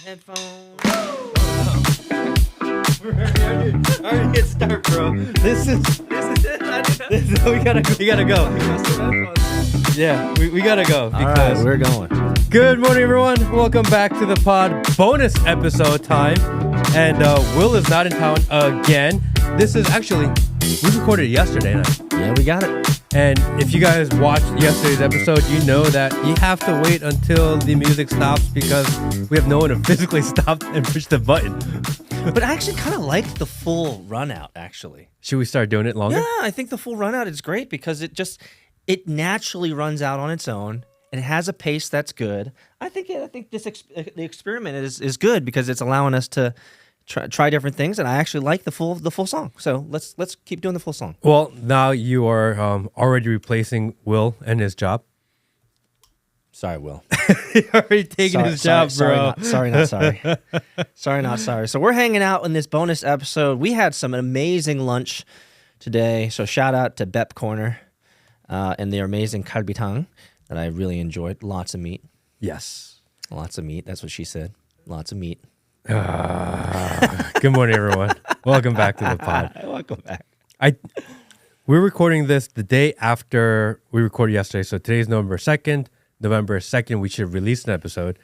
Headphones. I already hit start, bro. This is it. We gotta go. Yeah, we gotta go. All Because right, we're going. Good morning, everyone. Welcome back to the pod bonus episode time. And Will is not in town again. This is actually, we recorded it yesterday night. Yeah, we got it. And if you guys watched yesterday's episode, you know that you have to wait until the music stops because we have no one to physically stop and push the button. But I actually kind of like the full run out, actually. Should we start doing it longer? Yeah, I think the full run out is great because it naturally runs out on its own. And it has a pace that's good. I think the experiment is good because it's allowing us to try different things, and I actually like the full song. So let's keep doing the full song. Well, now you are already replacing Will and his job. Sorry, Will. You're already taking his job, bro. Sorry, not sorry. So we're hanging out in this bonus episode. We had some amazing lunch today. So shout out to Bep Corner and their amazing kalbitang that I really enjoyed. Lots of meat. Yes. Lots of meat. That's what she said. Lots of meat. Good morning, everyone. Welcome back to the pod. Welcome back. We're recording this the day after we recorded yesterday. So today's November 2nd. November 2nd, we should release an episode.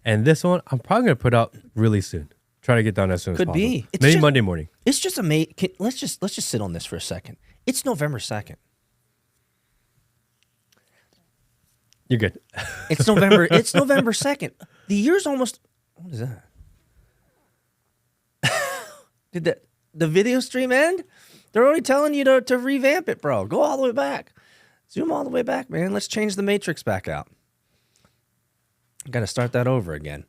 And this one, I'm probably going to put out really soon. Try to get done as soon as possible. Could be. Maybe Monday morning. It's just amazing. Let's just sit on this for a second. It's November 2nd. You're good. It's November 2nd. The year's almost, what is that? Did the video stream end? They're already telling you to revamp it, bro. Go all the way back. Zoom all the way back, man. Let's change the matrix back out. Got to start that over again.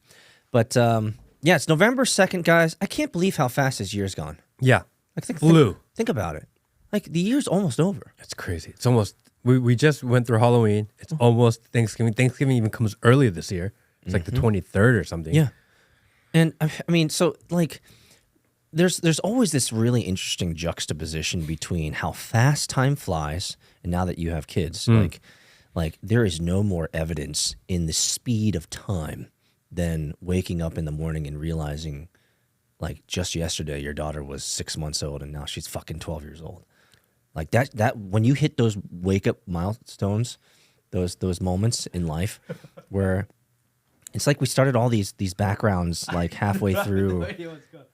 But yeah, it's November 2nd, guys. I can't believe how fast this year's gone. Yeah. Like Flew. Think about it. Like the year's almost over. It's crazy. It's almost, we just went through Halloween. It's almost Thanksgiving. Thanksgiving even comes earlier this year. It's like the 23rd or something. Yeah. And I mean, so like there's always this really interesting juxtaposition between how fast time flies and now that you have kids, like there is no more evidence in the speed of time than waking up in the morning and realizing like just yesterday your daughter was 6 months old and now she's fucking 12 years old. Like that when you hit those wake up milestones, those moments in life where it's like we started all these backgrounds like halfway through.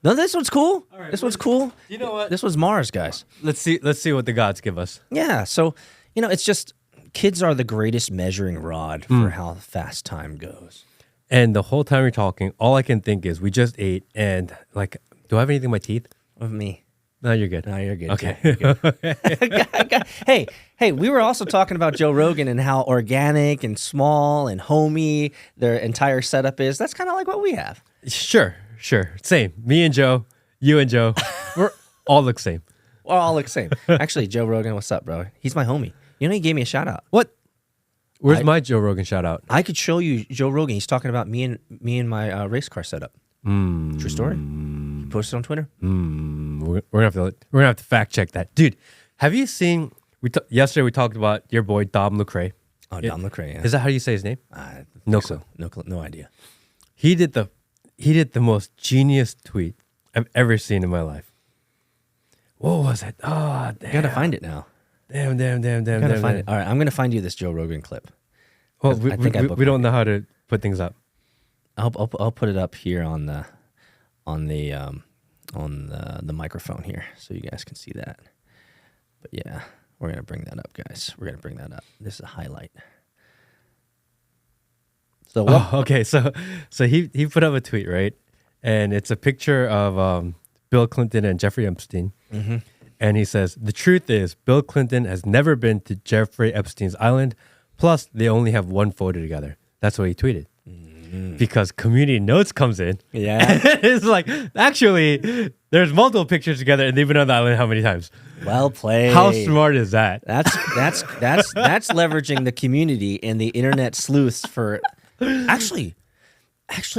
No, this one's cool. All right, this one's cool. You know what? This was Mars, guys. Let's see what the gods give us. Yeah. So, it's just kids are the greatest measuring rod for how fast time goes. And the whole time you're talking, all I can think is we just ate and like, do I have anything in my teeth? Of me. No, you're good. No, you're good. Okay. You're good. Hey, we were also talking about Joe Rogan and how organic and small and homey their entire setup is. That's kind of like what we have. Sure. Same. Me and Joe, you and Joe, we're all look same. Well, all look the same. Actually, Joe Rogan, what's up, bro? He's my homie. He gave me a shout out. What? Where's my Joe Rogan shout out? I could show you Joe Rogan. He's talking about me and my race car setup. True story. He posted on Twitter. We're gonna have to fact check that, dude. Have you seen? Yesterday we talked about your boy Dom Lecrae. Oh, Dom Lecrae. Yeah. Is that how you say his name? No clue. No idea. He did the most genius tweet I've ever seen in my life. What was it? Oh, damn. I gotta find it now. Damn. Gotta find it. All right, I'm gonna find you this Joe Rogan clip. Well, we don't know how to put things up. I'll put it up here on the microphone here so you guys can see that. But yeah, we're gonna bring that up, guys. We're gonna bring that up. This is a highlight. So okay. So he put up a tweet, right? And it's a picture of Bill Clinton and Jeffrey Epstein. Mm-hmm. And he says, the truth is Bill Clinton has never been to Jeffrey Epstein's island. Plus, they only have one photo together. That's what he tweeted. Because community notes comes in. Yeah. It's like, actually, there's multiple pictures together and they've been on the island how many times? Well played. How smart is that? That's leveraging the community and the internet sleuths for actually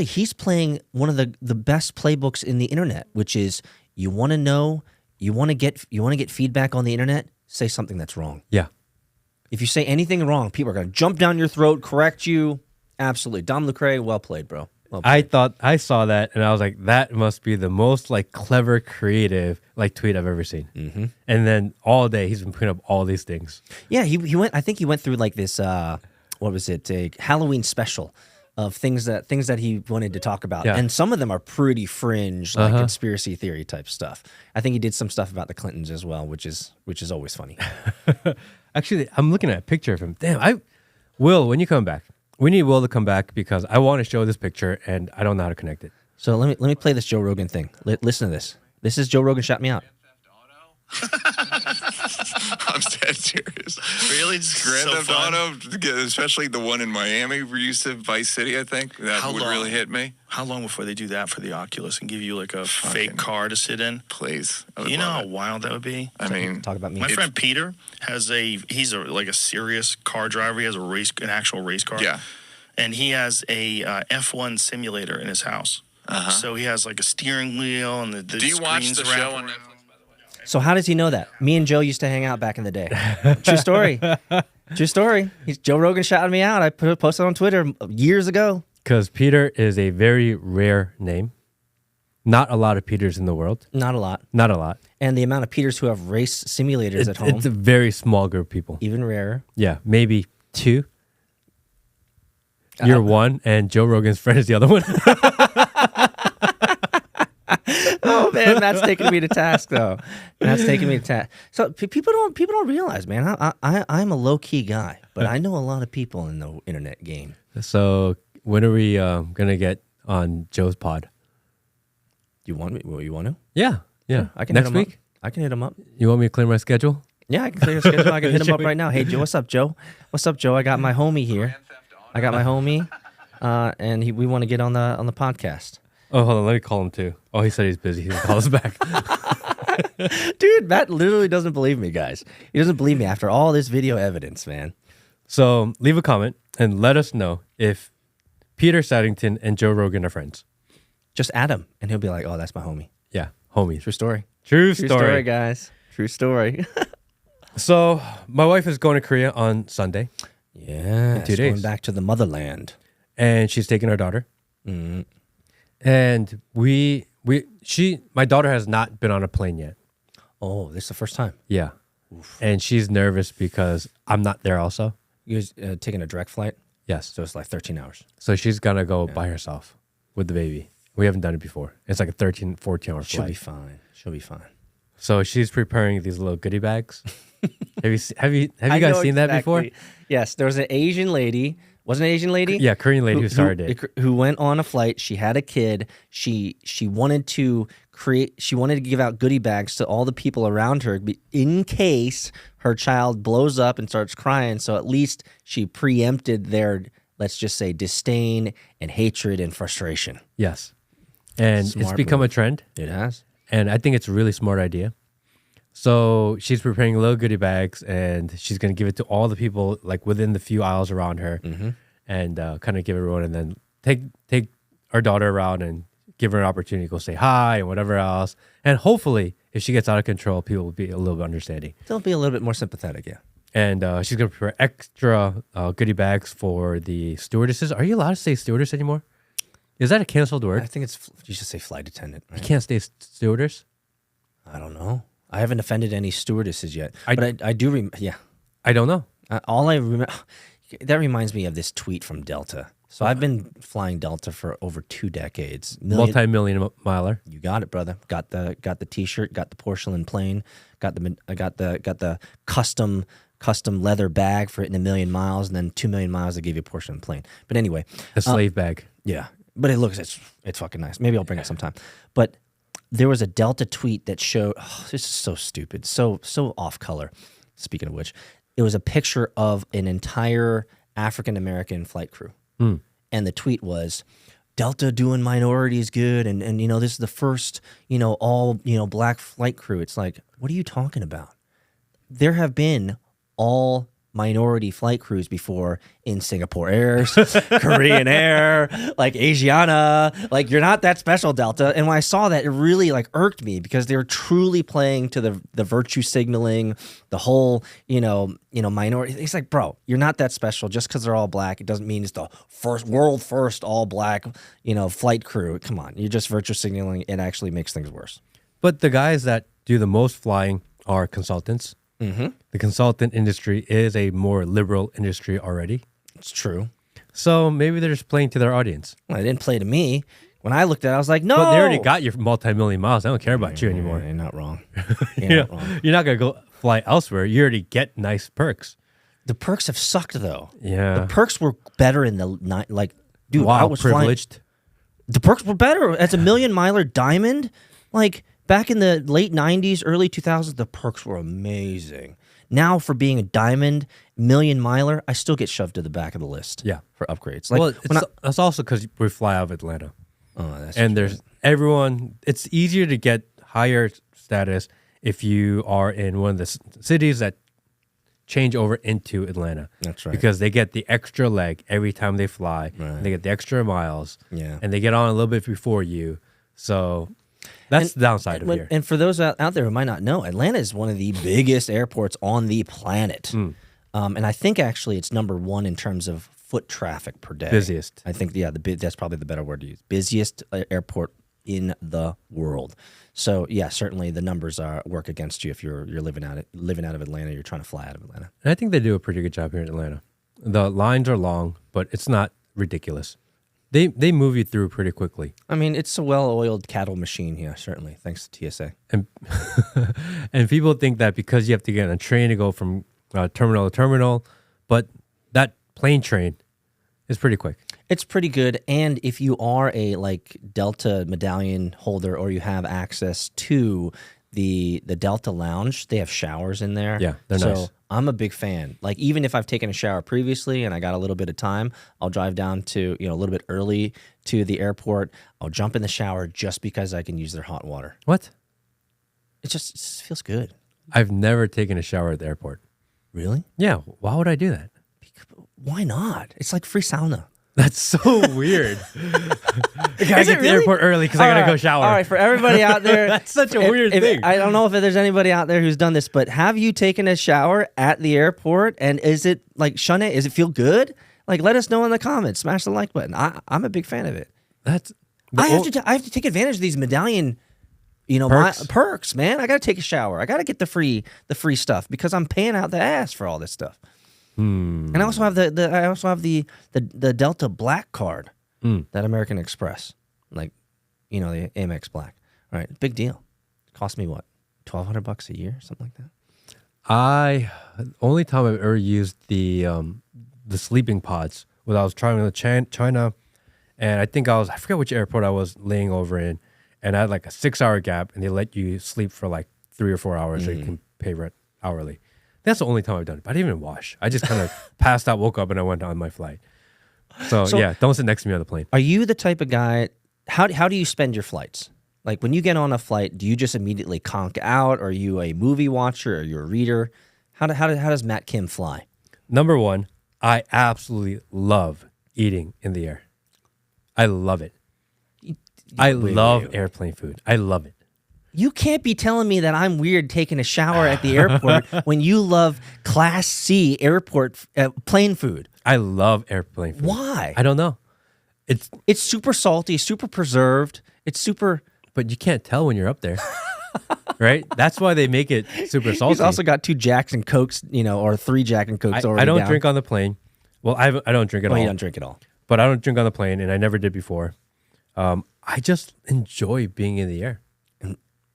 he's playing one of the best playbooks in the internet, which is you want to get feedback on the internet, say something that's wrong. Yeah. If you say anything wrong, people are going to jump down your throat, correct you. Absolutely. Dom Lecrae, well played, bro. I saw that and I was like, that must be the most like clever, creative like tweet I've ever seen. Mm-hmm. And then all day he's been putting up all these things. Yeah, he went. I think he went through like this. What was it? A Halloween special of things that he wanted to talk about, and some of them are pretty fringe, like conspiracy theory type stuff. I think he did some stuff about the Clintons as well, which is always funny. Actually, I'm looking at a picture of him. Damn, Will, when you come back, we need Will to come back because I want to show this picture and I don't know how to connect it. So let me play this Joe Rogan thing. Listen to this. This is Joe Rogan shot me out. I'm dead serious. Really? Grand Theft Auto, especially the one in Miami, we used to Vice City, I think. That would really hit me. How long before they do that for the Oculus and give you like a fake car to sit in? Please. You know how wild that would be? I mean, talk about me. My friend Peter has he's a serious car driver. He has an actual race car. Yeah. And he has a F1 simulator in his house. So he has like a steering wheel and the do you watch the show on Netflix? So how does he know that? Me and Joe used to hang out back in the day. True story. True story. Joe Rogan shouted me out. I posted on Twitter years ago. Because Peter is a very rare name. Not a lot of Peters in the world. Not a lot. Not a lot. And the amount of Peters who have race simulators at home. It's a very small group of people. Even rarer. Yeah, maybe 2. You're one, and Joe Rogan's friend is the other one. Oh man, that's taking me to task though. That's taking me to task. So people don't realize, man. I'm a low key guy, but I know a lot of people in the internet game. So when are we gonna get on Joe's pod? You want me? Well, you want to? Yeah. I can next hit him week. Up. I can hit him up. You want me to clear my schedule? Yeah, I can clear your schedule. I can hit him up right now. Hey Joe, what's up, Joe? What's up, Joe? I got my homie here. I got my homie, and we want to get on the podcast. Oh, hold on. Let me call him too. Oh, he said he's busy. He'll call us back. Dude, Matt literally doesn't believe me, guys. He doesn't believe me after all this video evidence, man. So leave a comment and let us know if Peter Saddington and Joe Rogan are friends. Just add him, and he'll be like, "Oh, that's my homie." Yeah, homies. True story. True True story, guys. True story. So my wife is going to Korea on Sunday. Yeah, 2 days. Going back to the motherland. And she's taking her daughter. Mm-hmm. And my daughter has not been on a plane yet. Oh, this is the first time. Yeah. Oof. And she's nervous because I'm not there also. You guys taking a direct flight? Yes. So it's like 13 hours. So she's going to go by herself with the baby. We haven't done it before. It's like a 13, 14-hour flight. She'll be fine. She'll be fine. So she's preparing these little goodie bags. Have you guys seen that before? Yes, there was an Asian lady. Wasn't an Asian lady? Yeah, Korean lady who started it. Who went on a flight. She had a kid. She wanted to give out goodie bags to all the people around her in case her child blows up and starts crying. So at least she preempted their, let's just say, disdain and hatred and frustration. Yes. And it's become a trend. It has. And I think it's a really smart idea. So she's preparing little goodie bags, and she's going to give it to all the people like within the few aisles around her, and kind of give everyone, and then take our daughter around and give her an opportunity to go say hi and whatever else. And hopefully, if she gets out of control, people will be a little bit understanding. They'll be a little bit more sympathetic, yeah. And she's going to prepare extra goodie bags for the stewardesses. Are you allowed to say stewardess anymore? Is that a canceled word? I think you should say flight attendant. Right? You can't say stewardess? I don't know. I haven't offended any stewardesses yet, but I do. Yeah, I don't know. All I remember that reminds me of this tweet from Delta. So I've been flying Delta for over 2 decades. Multi-million miler. You got it, brother. Got the T-shirt. Got the porcelain plane. Got the custom leather bag for hitting 1 million miles, and then 2 million miles to give you a porcelain plane. But anyway, a slave bag. Yeah, but it's fucking nice. Maybe I'll bring it sometime. But there was a Delta tweet that showed, this is so stupid, so off color. Speaking of which, it was a picture of an entire African-American flight crew. And the tweet was, Delta doing minorities good. And this is the first, all, black flight crew. It's like, what are you talking about? There have been all minority flight crews before in Singapore Airs, Korean Air, like Asiana. Like, you're not that special, Delta. And when I saw that, it really like irked me because they were truly playing to the virtue signaling, the whole, minority. It's like, bro, you're not that special. Just because they're all black, it doesn't mean it's the world first all black, flight crew. Come on, you're just virtue signaling. It actually makes things worse. But the guys that do the most flying are consultants. Mm-hmm. The consultant industry is a more liberal industry already. It's true. So maybe they're just playing to their audience. Well, it didn't play to me. When I looked at it, I was like, no. But they already got your multi-million miles. I don't care about you anymore. You're not wrong. You're not going to go fly elsewhere. You already get nice perks. The perks have sucked, though. Yeah. The perks were better in the night. Like, dude, Wow, I was privileged. flying. The perks were better. As a million miler diamond, like back in the late 90s, early 2000s, the perks were amazing. Now, for being a diamond million miler, I still get shoved to the back of the list. Yeah. For upgrades. Like, Well, that's also because we fly out of Atlanta. that's And true. there's everyone, it's easier to get higher status if you are in one of the cities that change over into Atlanta. That's right. Because they get the extra leg every time they fly. Right. They get the extra miles. Yeah. And they get on a little bit before you. So that's the downside of here. And for those out there who might not know, Atlanta is one of the biggest airports on the planet. And I think actually it's number one in terms of foot traffic per day. Busiest. I think, that's probably the better word to use. Busiest airport in the world. So yeah, certainly the numbers work against you if you're living out of Atlanta. You're trying to fly out of Atlanta. And I think they do a pretty good job here in Atlanta. The lines are long, but it's not ridiculous. They move you through pretty quickly. I mean, it's a well-oiled cattle machine here, certainly, thanks to TSA. And and people think that because you have to get on a train to go from terminal to terminal, but that plane train is pretty quick. It's pretty good, and if you are a Delta medallion holder or you have access to the Delta Lounge, they have showers in there. Yeah, they're so nice. I'm a big fan. Like, even if I've taken a shower previously and I got a little bit of time, I'll drive down to a little bit early to the airport. I'll jump in the shower just because I can use their hot water. What? It just feels good. I've never taken a shower at the airport. Really? Yeah, why would I do that? Why not? It's like free sauna. That's so weird. I gotta Is it get to the really? airport early because I gotta go shower. All right, for everybody out there, That's such a weird thing. I don't know if there's anybody out there who's done this, but have you taken a shower at the airport? And is it like Shane? Does it feel good? Like, let us know in the comments. Smash the like button. I'm a big fan of it. That's I have to take advantage of these medallion, Perks? perks, man. I got to take a shower. I got to get the free stuff because I'm paying out the ass for all this stuff. And I also have the Delta Black card, that American Express, the Amex Black. All right, big deal. Cost me what, $1,200 a year, something like that. Only time I've ever used the sleeping pods was I was traveling to China, and I forget which airport I was laying over in, and I had like a 6-hour gap, and they let you sleep for like 3 or 4 hours, so you can pay rent hourly. That's the only time I've done it. But I didn't even wash. I just kind of passed out, woke up, and I went on my flight. So yeah, don't sit next to me on the plane. Are you the type of guy? How do you spend your flights? Like, when you get on a flight, do you just immediately conk out? Or are you a movie watcher? Or are you a reader? How does Matt Kim fly? Number one, I absolutely love eating in the air. I love it. I love airplane food. I love it. You can't be telling me that I'm weird taking a shower at the airport when you love Class C airport plane food. I love airplane food. Why? I don't know. It's super salty, super preserved. It's super. But you can't tell when you're up there. Right? That's why they make it super salty. He's also got 2 Jacks and Cokes, or 3 Jack and Cokes already I don't down. drink on the plane. Well, I don't drink at all. You don't drink at all. But I don't drink on the plane, and I never did before. I just enjoy being in the air.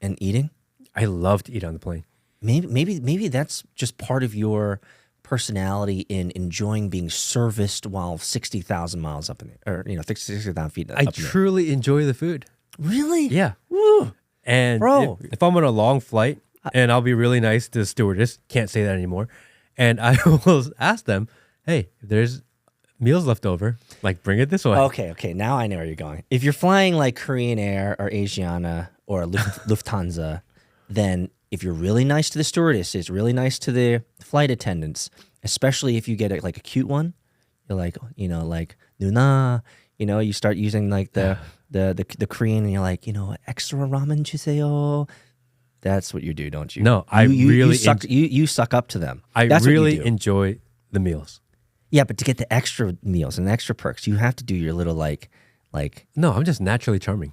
And eating? I love to eat on the plane. Maybe that's just part of your personality in enjoying being serviced while 60,000 miles up in the, or 60,000 feet up I in the air. truly enjoy the food. Really? Yeah. Woo. And Bro. if I'm on a long flight, and I'll be really nice to the stewardess, can't say that anymore, and I will ask them, hey, if there's meals left over, bring it this way. Okay. Now I know where you're going. If you're flying like Korean Air or Asiana or Lufthansa, then if you're really nice to the stewardesses, really nice to the flight attendants, especially if you get like a cute one. You're like, like Nuna, you start using like the Korean, and you're like, extra ramen 주세요. That's what you do, don't you? No, you suck up to them. That's really what you do. enjoy the meals. Yeah, but to get the extra meals and extra perks, you have to do your little like. No, I'm just naturally charming.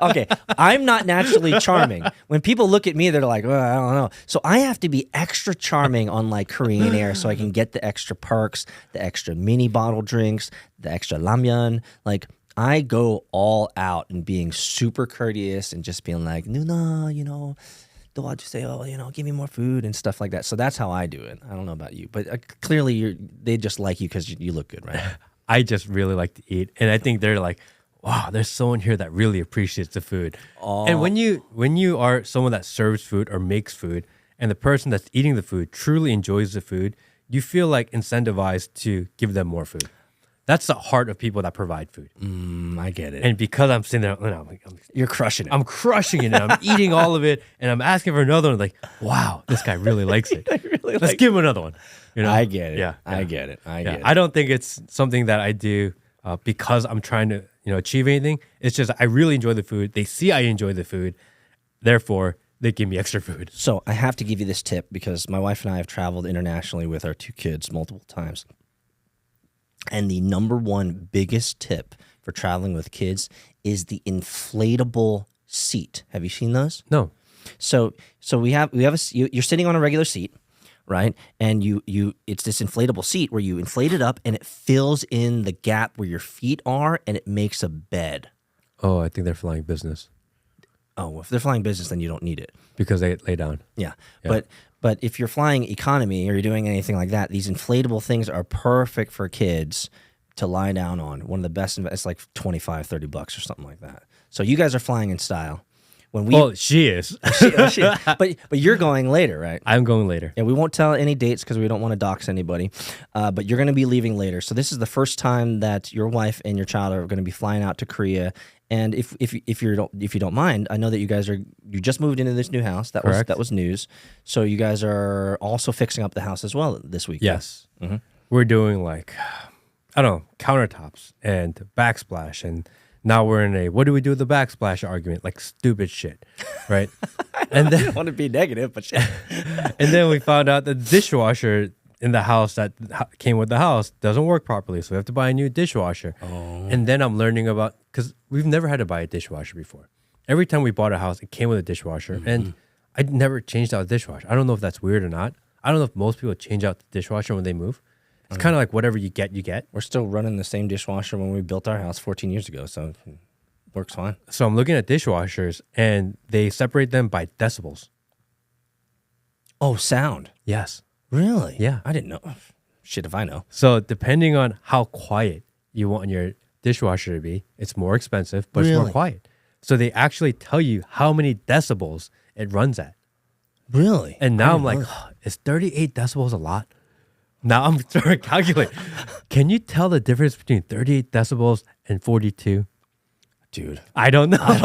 Okay, I'm not naturally charming. When people look at me, they're like, well, I don't know. So I have to be extra charming on like Korean Air so I can get the extra perks, the extra mini bottle drinks, the extra ramyeon. Like I go all out in being super courteous and just being like, Nuna, 도와주세요, give me more food and stuff like that. So that's how I do it. I don't know about you, but clearly they just like you because you look good, right? I just really like to eat, and I think they're like, wow, there's someone here that really appreciates the food. And when you are someone that serves food or makes food, and the person that's eating the food truly enjoys the food, you feel like incentivized to give them more food. That's the heart of people that provide food. I get it. And because I'm sitting there, You're crushing it. I'm crushing it, and I'm eating all of it, and I'm asking for another one. Like, wow, this guy really likes it. Let's give him another one. I get it. Yeah, I get it. I get it. I don't think it's something that I do because I'm trying to achieve anything. It's just I really enjoy the food. They see I enjoy the food, therefore they give me extra food. So I have to give you this tip because my wife and I have traveled internationally with our 2 kids multiple times. And the number one biggest tip for traveling with kids is the inflatable seat. Have you seen those? No. So we have you're sitting on a regular seat, right? And it's this inflatable seat where you inflate it up and it fills in the gap where your feet are and it makes a bed. Oh, I think they're flying business Oh, well, if they're flying business, then you don't need it. because they lay down. Yeah. But if you're flying economy or you're doing anything like that, these inflatable things are perfect for kids to lie down on. One of the best, it's like $25-$30 or something like that. So you guys are flying in style. When we, Well, she is. but you're going later, right? I'm going later. Yeah, we won't tell any dates because we don't want to dox anybody. But you're going to be leaving later. So this is the first time that your wife and your child are going to be flying out to Korea. And if you don't mind, I know that you just moved into this new house. That was news. So you guys are also fixing up the house as well this week. Yes. We're doing like, I don't know, countertops and backsplash. And now we're in a, what do we do with the backsplash argument? Like stupid shit, right? And I then, don't want to be negative, but shit. and then we found out the dishwasher in the house that came with the house doesn't work properly. So we have to buy a new dishwasher. And then I'm learning about, because we've never had to buy a dishwasher before. Every time we bought a house, it came with a dishwasher. And I never changed out a dishwasher. I don't know if that's weird or not. I don't know if most people change out the dishwasher when they move. It's kind of like whatever you get, you get. We're still running the same dishwasher when we built our house 14 years ago, so it works fine. So I'm looking at dishwashers, and they separate them by decibels. Oh, sound. Yes. Really? Yeah. I didn't know. Shit if I know. So depending on how quiet you want your dishwasher to be, it's more expensive, but it's more Really? quiet. So they actually tell you how many decibels it runs at. Really? And now I'm like, is 38 decibels a lot? Now I'm trying to calculate. Can you tell the difference between 38 decibels and 42? Dude. I don't know. I have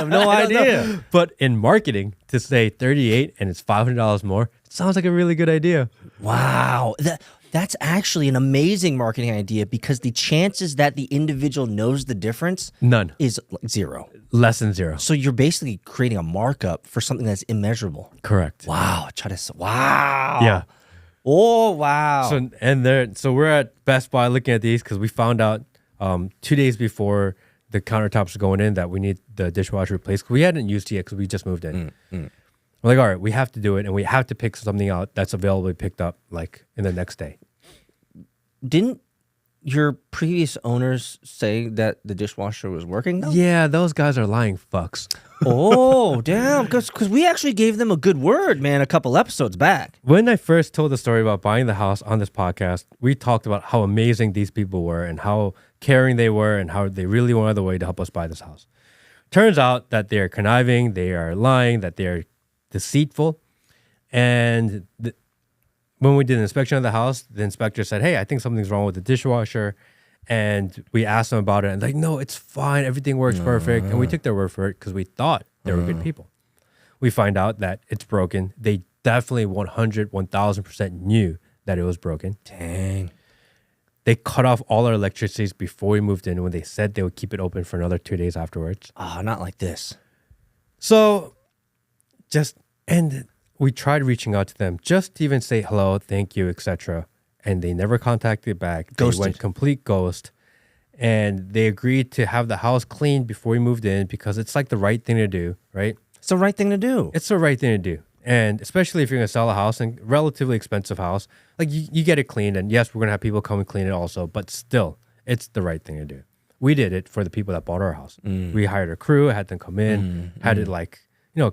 no I don't know. idea. But in marketing, to say 38 and it's $500 more, it sounds like a really good idea. Wow. That's actually an amazing marketing idea because the chances that the individual knows the difference None. is like 0. Less than 0. So you're basically creating a markup for something that's immeasurable. Correct. Wow. Wow. Yeah. Oh, wow. So we're at Best Buy looking at these because we found out 2 days before the countertops are going in that we need the dishwasher replaced. We hadn't used it yet because we just moved in. We're like, all right, we have to do it, and we have to pick something out that's available to be picked up like in the next day. Didn't your previous owners say that the dishwasher was working though? Yeah, those guys are lying fucks. Oh, damn. Because we actually gave them a good word, man, a couple episodes back. When I first told the story about buying the house on this podcast, we talked about how amazing these people were and how caring they were and how they really went out of the way to help us buy this house. Turns out that they're conniving, they are lying, that they're deceitful. And when we did an inspection of the house, the inspector said, hey, I think something's wrong with the dishwasher. And we asked them about it, and like, no, it's fine. Everything works perfect. And we took their word for it because we thought they were good people. We find out that it's broken. They definitely 100, 1000% knew that it was broken. Dang. They cut off all our electricities before we moved in when they said they would keep it open for another 2 days afterwards. Oh, not like this. So and we tried reaching out to them just to even say hello, thank you, etc. And they never contacted back. They Ghosted. went complete ghost. And they agreed to have the house cleaned before we moved in because it's like the right thing to do, right? It's the right thing to do. It's the right thing to do. And especially if you're going to sell a house, and relatively expensive house, like you get it cleaned. And yes, we're going to have people come and clean it also, but still, it's the right thing to do. We did it for the people that bought our house. We hired a crew, had them come in, had it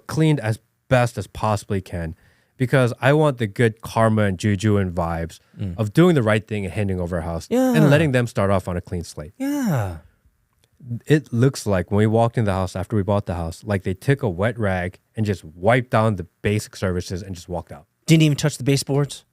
cleaned as best as possibly can, because I want the good karma and juju and vibes of doing the right thing and handing over a house and letting them start off on a clean slate. Yeah. It looks like when we walked in the house after we bought the house, like they took a wet rag and just wiped down the basic services and just walked out. Didn't even touch the baseboards?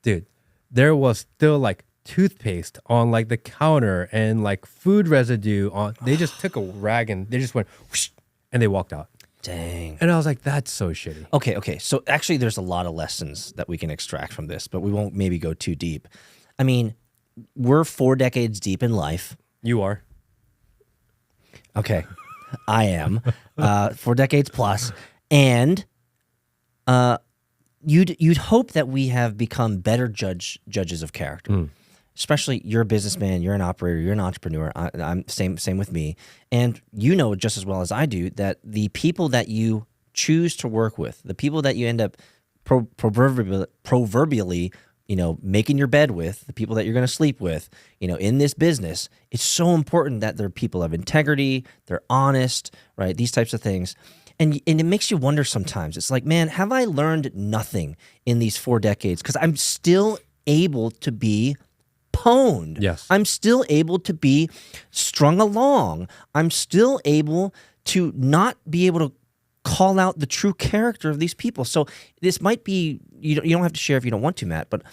Dude, there was still like toothpaste on like the counter and like food residue on. They just took a rag and they just went whoosh, and they walked out. Dang. And I was like, that's so shitty. Okay. So actually, there's a lot of lessons that we can extract from this, but we won't maybe go too deep. I mean, we're 4 decades deep in life. You are. Okay, I am 4 decades plus, and you'd hope that we have become better judges of character. Especially you're a businessman, you're an operator, you're an entrepreneur. I'm same with me, and you know just as well as I do that the people that you choose to work with, the people that you end up proverbially, making your bed with, the people that you're going to sleep with, in this business, it's so important that they're people of integrity, they're honest, right? These types of things. And it makes you wonder sometimes. It's like, man, have I learned nothing in these 4 decades? Because I'm still able to be pwned. Yes. I'm still able to be strung along. I'm still able to not be able to call out the true character of these people. So this might be, you don't have to share if you don't want to, Matt, but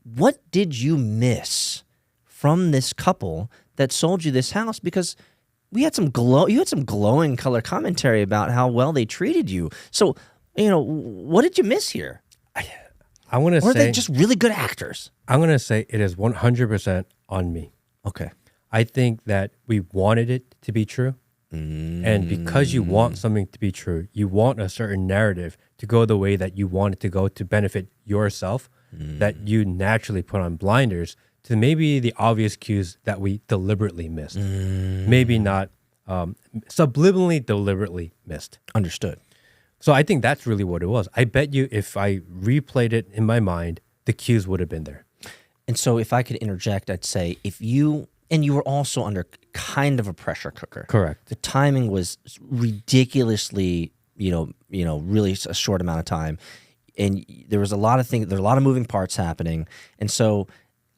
what did you miss from this couple that sold you this house? Because you had some glowing color commentary about how well they treated you. So, what did you miss here? I want to say, or are they just really good actors? I'm going to say it is 100% on me. Okay. I think that we wanted it to be true. And because you want something to be true, you want a certain narrative to go the way that you want it to go to benefit yourself, that you naturally put on blinders to maybe the obvious cues that we deliberately missed. Maybe not subliminally, deliberately missed. Understood. So I think that's really what it was. I bet you if I replayed it in my mind, the cues would have been there. And so if I could interject, I'd say you were also under kind of a pressure cooker. Correct. The timing was ridiculously, really a short amount of time. And there was a lot of things, there were a lot of moving parts happening. And so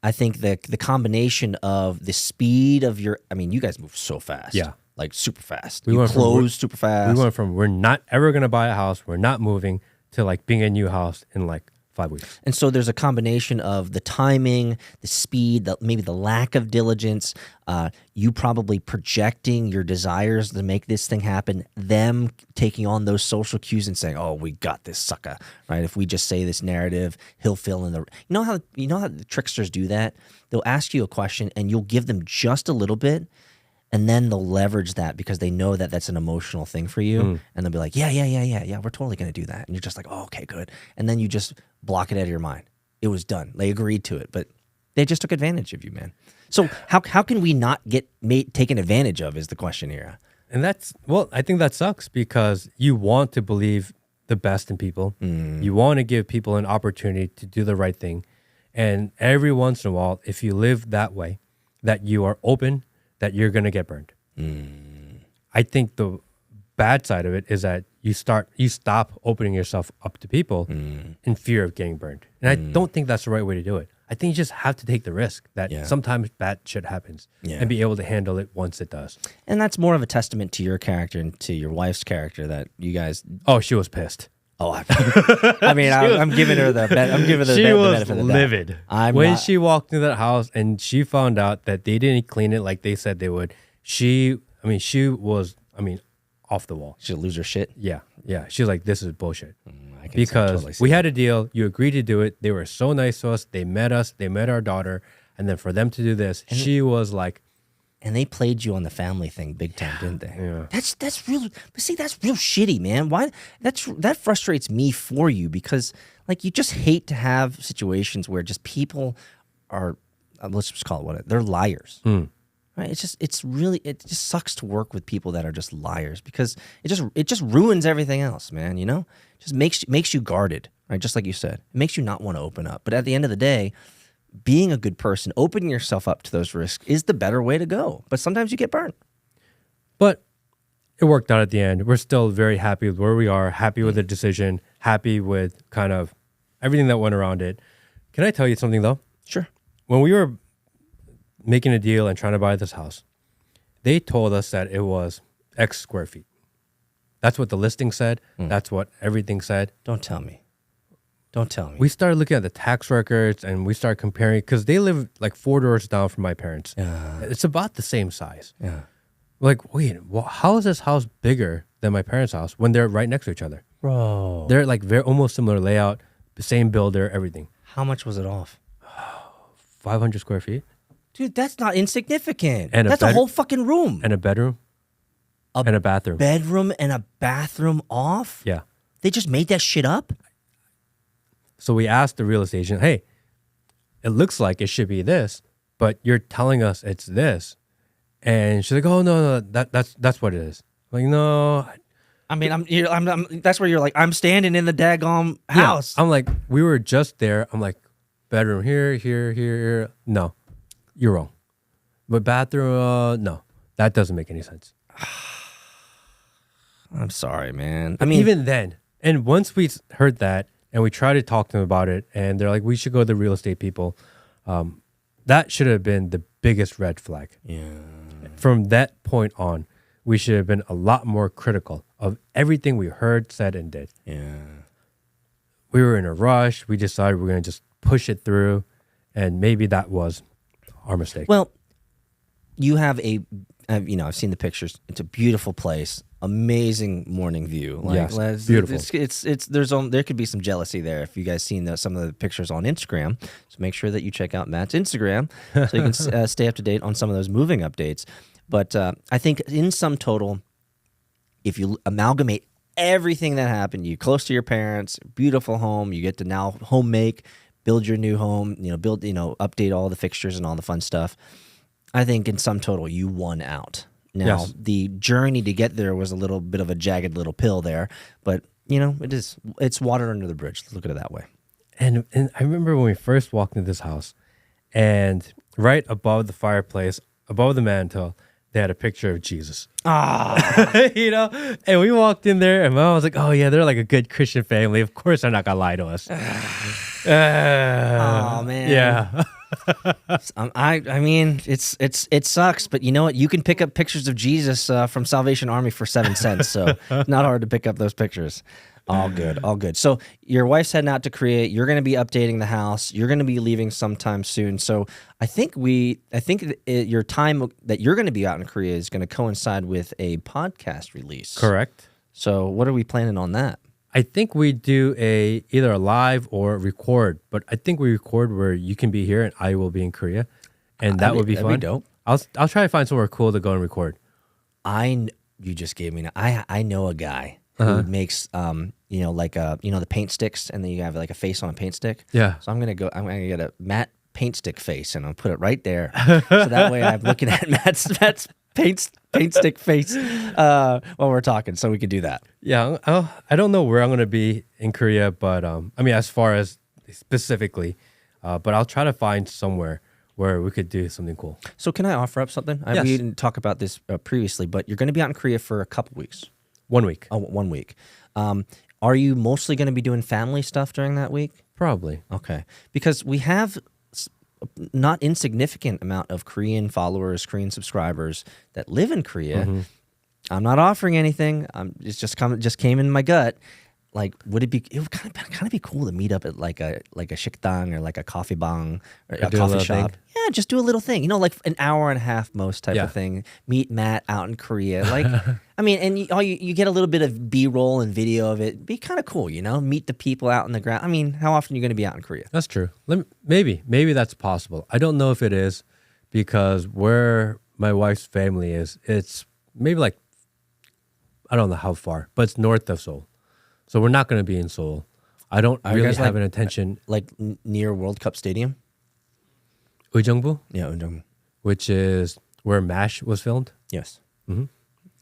I think that the combination of the speed of you guys move so fast. Yeah. Like super fast. We You went from- closed super fast. We went from we're not ever going to buy a house, we're not moving, to like being a new house in like 5 weeks. And so there's a combination of the timing, the speed, maybe the lack of diligence, you probably projecting your desires to make this thing happen, them taking on those social cues and saying, "Oh, we got this sucker," right? If we just say this narrative, he'll fill in the. You know how the tricksters do that? They'll ask you a question and you'll give them just a little bit. And then they'll leverage that because they know that that's an emotional thing for you. And they'll be like, yeah, we're totally going to do that. And you're just like, oh, okay, good. And then you just block it out of your mind. It was done. They agreed to it, but they just took advantage of you, man. So how can we not get taken advantage of is the question here. And I think that sucks because you want to believe the best in people. You want to give people an opportunity to do the right thing. And every once in a while, if you live that way, that you are open, that you're going to get burned. I think the bad side of it is that you stop opening yourself up to people in fear of getting burned. And I don't think that's the right way to do it. I think you just have to take the risk that sometimes bad shit happens and be able to handle it once it does. And that's more of a testament to your character and to your wife's character that you guys. Oh, she was pissed. Oh, I'm giving her the benefit of the She was doubt. livid when she walked into that house and she found out that they didn't clean it like they said they would. She was off the wall. She'll lose her shit. Yeah. She was like, "This is bullshit." because totally see we that. had a deal. You agreed to do it. They were so nice to us. They met us. They met our daughter. And then for them to do this, she was like, And they played you on the family thing big time, didn't they? Yeah. That's real. But see, that's real shitty, man. Why? That frustrates me for you because like you just hate to have situations where just people are let's just call it what they're liars. Right? It just sucks to work with people that are just liars because it just ruins everything else, man. You know, just makes you guarded, right? Just like you said, it makes you not want to open up. But at the end of the day, being a good person, opening yourself up to those risks is the better way to go. But sometimes you get burned. but it worked out at the end. We're still very happy with where we are, happy with the decision, happy with kind of everything that went around it. Can I tell you something though? Sure. When we were making a deal and trying to buy this house, they told us that it was X square feet. That's what the listing said. That's what everything said. Don't tell me. Don't tell me. We started looking at the tax records and we started comparing because they live like 4 doors down from my parents. It's about the same size. Yeah. Like, wait, how is this house bigger than my parents' house when they're right next to each other? Bro. They're like very almost similar layout, the same builder, everything. How much was it off? 500 square feet Dude, that's not insignificant. And that's a whole fucking room. and a bedroom and a bathroom. Bedroom and a bathroom off? Yeah. They just made that shit up? So we asked the real estate agent, hey, it looks like it should be this, but you're telling us it's this. And she's like, oh, no, that's what it is. I'm like, no. I mean, that's where you're like, I'm standing in the daggone house. I'm like, we were just there. I'm like, bedroom here. No, you're wrong. But bathroom, no, that doesn't make any sense. I'm sorry, man. I mean, even then, and once we heard that and we tried to talk to them about it, and they're like, we should go to the real estate people. That should have been the biggest red flag. yeah. From that point on, we should have been a lot more critical of everything we heard, said, and did. Yeah. We were in a rush. We decided we're going to just push it through, and maybe that was our mistake. Well, you have I've seen the pictures. It's a beautiful place, amazing morning view. Yes, beautiful. There could be some jealousy there if you guys seen some of the pictures on Instagram. So make sure that you check out Matt's Instagram so you can stay up to date on some of those moving updates. But I think in sum total, if you amalgamate everything that happened, you close to your parents, beautiful home, you get to now home make, build your new home, update all the fixtures and all the fun stuff. I think in sum total, you won out. Now, Yes. the journey to get there was a little bit of a jagged little pill there, but it's water under the bridge. Look at it that way. And I remember when we first walked into this house, and right above the fireplace, above the mantle, they had a picture of Jesus. And we walked in there, and Mom was like, "Oh yeah, they're like a good Christian family. Of course, they're not gonna lie to us." Oh man, Yeah. I mean, it sucks, but you know what? You can pick up pictures of Jesus from Salvation Army for 7 cents, so it's not hard to pick up those pictures. All good. So your wife's heading out to Korea. You're going to be updating the house. You're going to be leaving sometime soon. So I think your time that you're going to be out in Korea is going to coincide with a podcast release. Correct. So what are we planning on that? I think we do either a live or record, but I think we record where you can be here and I will be in Korea, and that would be fun. That'd be dope. I'll try to find somewhere cool to go and record. You just gave me. I know a guy who makes the paint sticks, and then you have like a face on a paint stick. Yeah. So I'm gonna get a Matt paint stick face, and I'll put it right there. So that way I'm looking at Matt's paint stick face while we're talking, so we can do that. Yeah, I don't know where I'm going to be in Korea, but I mean, as far as specifically, but I'll try to find somewhere where we could do something cool. So can I offer up something? Yes. We didn't talk about this previously, but you're going to be out in Korea for a couple weeks. 1 week. Oh, 1 week. Are you mostly going to be doing family stuff during that week? Probably. Okay. Because we have not insignificant amount of Korean followers, Korean subscribers that live in Korea. I'm not offering anything. It just came in my gut. like, would it be? It would kind of be cool to meet up at like a 식당 or like a coffee bang or a do a coffee little shop. thing. Yeah, just do a little thing. You know, like an hour and a half most type Yeah. of thing. Meet Matt out in Korea. Like, I mean, and you get a little bit of B-roll and video of it. Be kind of cool, you know. Meet the people out in the ground. I mean, how often are you going to be out in Korea? That's true. Maybe that's possible. I don't know if it is because where my wife's family is, it's maybe like, I don't know how far, but it's north of Seoul. So we're not going to be in Seoul. I don't Are you really guys, have like- an intention. Like near World Cup Stadium? Ujeongbu, Yeah, Undong. which is where MASH was filmed. Yes.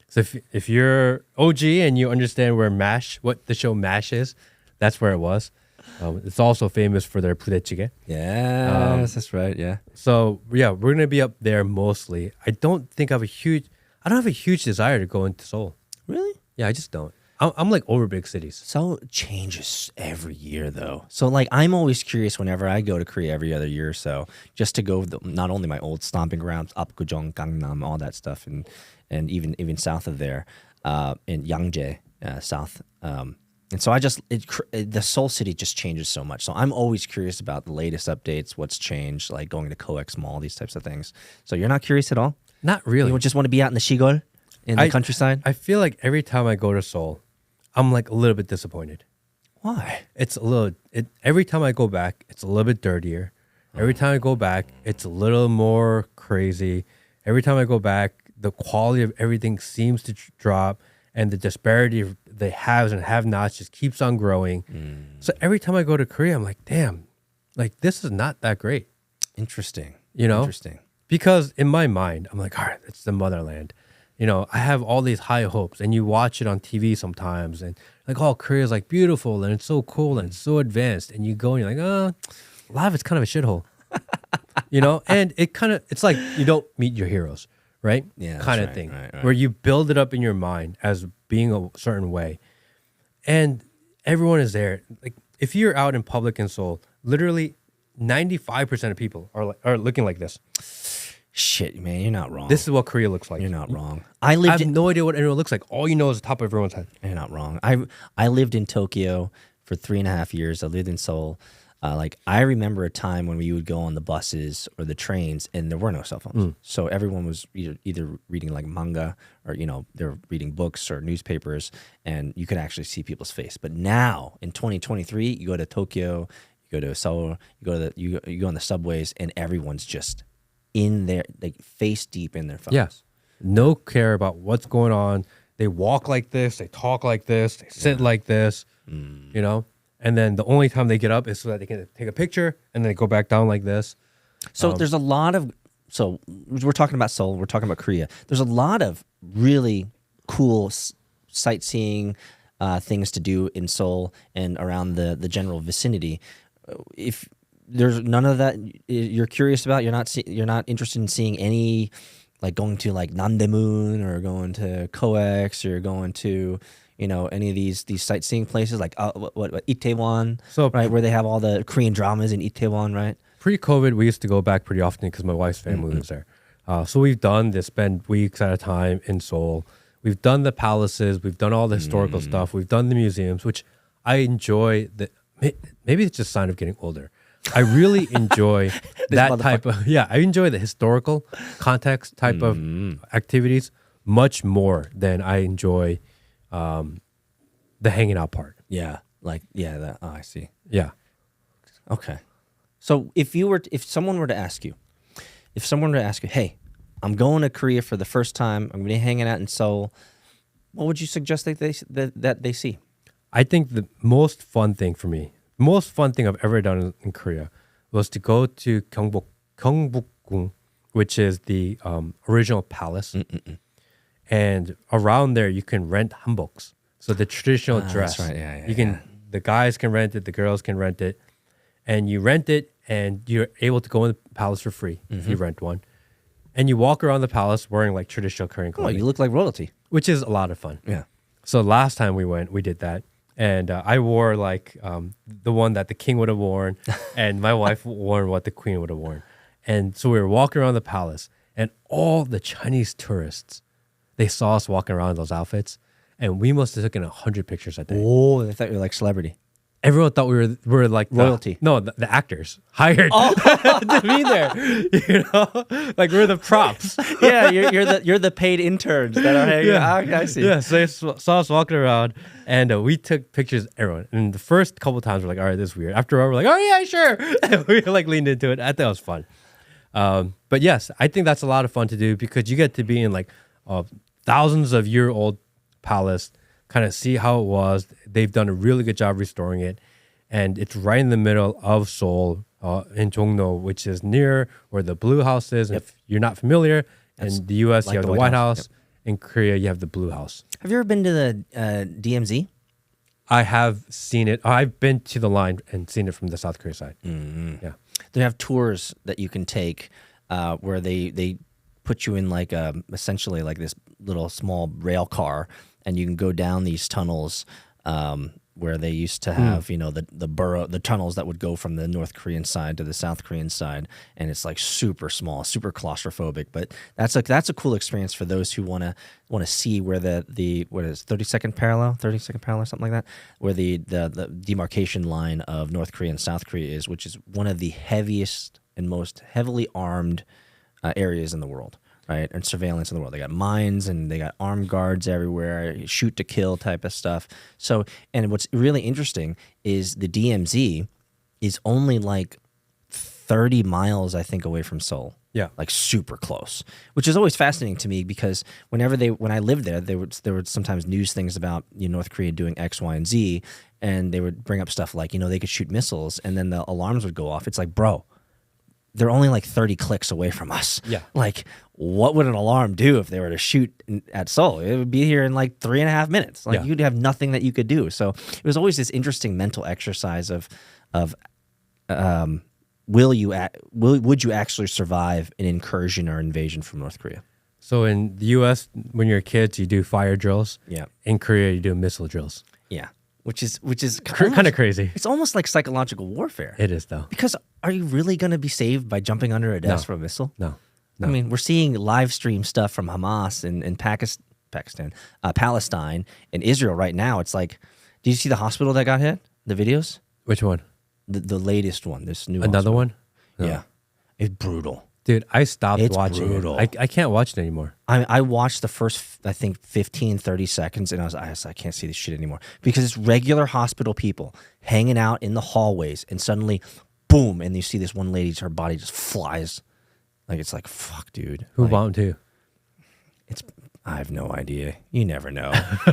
So if you're OG and you understand where MASH, what the show MASH is, that's where it was. It's also famous for their 부대찌개. Yes, that's right. Yeah. So yeah, we're gonna be up there mostly. I don't have a huge desire to go into Seoul. Really? Yeah, I just don't. I'm like over big cities. So it changes every year, though. So like, I'm always curious whenever I go to Korea every other year or so, just to go not only my old stomping grounds, Apgujeong, Gangnam, all that stuff, and even south of there, in Yangjae, south. And so the Seoul city just changes so much. So I'm always curious about the latest updates, what's changed, like going to COEX Mall, these types of things. So you're not curious at all? Not really. You just want to be out in the Shigol, in the countryside? I feel like every time I go to Seoul, I'm like a little bit disappointed. Why? Every time I go back, it's a little bit dirtier. Every time I go back, it's a little more crazy. Every time I go back, the quality of everything seems to drop, and the disparity of the haves and have-nots just keeps on growing. So every time I go to Korea, I'm like, damn, like this is not that great. Interesting. You know? Interesting. Because in my mind, I'm like, all right, it's the motherland. You know, I have all these high hopes, and you watch it on TV sometimes, and like, oh, Korea's like beautiful, and it's so cool, and it's so advanced, and you go, and you're like, oh, a lot of it's kind of a shithole, you know. And it's like you don't meet your heroes, right? Yeah, that's kind of right, thing, right. where you build it up in your mind as being a certain way, and everyone is there. Like, if you're out in public in Seoul, literally 95% of people are looking like this. Shit, man, you're not wrong. This is what Korea looks like. You're not wrong. I have no idea what anyone looks like. All you know is the top of everyone's head. You're not wrong. I lived in Tokyo for 3.5 years. I lived in Seoul. Like, I remember a time when we would go on the buses or the trains and there were no cell phones. So everyone was either reading like manga or, you know, they're reading books or newspapers, and you could actually see people's face. But now in 2023, you go to Tokyo, you go to Seoul, you go on the subways, and everyone's just in there, like face deep in their phones. Yes. No care about what's going on. They walk like this. They talk like this. They sit like this, you know? And then the only time they get up is so that they can take a picture, and then they go back down like this. So there's a lot of, so we're talking about Seoul, we're talking about Korea. There's a lot of really cool sightseeing things to do in Seoul and around the general vicinity. If there's none of that you're curious about, you're not interested in seeing any, like going to like Namdaemun or going to COEX or going to, you know, any of these sightseeing places like what Itaewon, So- right, where they have all the Korean dramas in Itaewon, right? Pre-COVID, we used to go back pretty often because my wife's family lives there. So we've done this, spend weeks at a time in Seoul. We've done the palaces. We've done all the historical stuff. We've done the museums, which I enjoy. Maybe it's just a sign of getting older. I really enjoy that type of, I enjoy the historical context type of activities much more than I enjoy the hanging out part. Yeah, like I see. Yeah. Okay. So if someone were to ask you, hey, I'm going to Korea for the first time, I'm going to be hanging out in Seoul, what would you suggest that they see? I think the most fun thing for me, most fun thing I've ever done in Korea was to go to Gyeongbokgung, which is the original palace. And around there, you can rent hanboks. So the traditional dress. That's right. Yeah, you can. The guys can rent it. The girls can rent it. And you rent it, and you're able to go in the palace for free if you rent one. And you walk around the palace wearing like traditional Korean Oh, clothing, you look like royalty. which is a lot of fun. Yeah. So last time we went, we did that. And I wore like the one that the king would have worn, and my wife wore what the queen would have worn. And so we were walking around the palace, and all the Chinese tourists, they saw us walking around in those outfits, and we must have taken 100 pictures that day. Oh, I thought you were like celebrity. Everyone thought we were like Royalty. The actors hired to be there. You know, like we're the props. Yeah, you're the paid interns that are hanging out. Okay, I see. Yeah, so they saw us walking around, and we took pictures of everyone. And the first couple times, we're like, all right, this is weird. After a while, we're like, oh, yeah, sure. And we like leaned into it. I thought it was fun. But yes, I think that's a lot of fun to do because you get to be in like thousands of year old palace, kind of see how it was. They've done a really good job restoring it. And it's right in the middle of Seoul in Jongno, which is near where the Blue House is. If you're not familiar, in the U.S., like you have the White House. In Korea, you have the Blue House. Have you ever been to the DMZ? I have seen it. I've been to the line and seen it from the South Korea side. Mm-hmm. Yeah. They have tours that you can take where they put you in like essentially like this little small rail car, and you can go down these tunnels where they used to have, you know, the tunnels that would go from the North Korean side to the South Korean side, and it's like super small, super claustrophobic. But that's a cool experience for those who want to see where the what is 32nd parallel, something like that, where the demarcation line of North Korea and South Korea is, which is one of the heaviest and most heavily armed areas in the world. Right, and surveillance in the world. They got mines and they got armed guards everywhere, shoot to kill type of stuff. So, and what's really interesting is the DMZ is only like 30 miles, I think, away from Seoul. Yeah, like super close, which is always fascinating to me because when I lived there, there would sometimes news things about North Korea doing X, Y, and Z, and they would bring up stuff like they could shoot missiles, and then the alarms would go off. It's like, bro, they're only like 30 clicks away from us. Yeah. Like, what would an alarm do if they were to shoot at Seoul? It would be here in like 3.5 minutes. Like, you'd have nothing that you could do. So it was always this interesting mental exercise of would you actually survive an incursion or invasion from North Korea? So in the U.S., when you're kids, you do fire drills. Yeah. In Korea, you do missile drills. Yeah. Which is Kind of crazy. It's almost like psychological warfare. It is, though. Because are you really going to be saved by jumping under a desk from a missile? No. I mean, we're seeing live stream stuff from Hamas in Palestine, and Israel right now. It's like, do you see the hospital that got hit? The videos? Which one? The latest one. This new Another hospital. one? No. Yeah, it's brutal. Dude, I stopped It's watching brutal. it. I can't watch it anymore. I watched the first, I think, 15, 30 seconds, and I can't see this shit anymore because it's regular hospital people hanging out in the hallways, and suddenly, boom, and you see this one lady, her body just flies. Like, it's like, fuck, dude. Who Like, bombed who? I have no idea. You never know.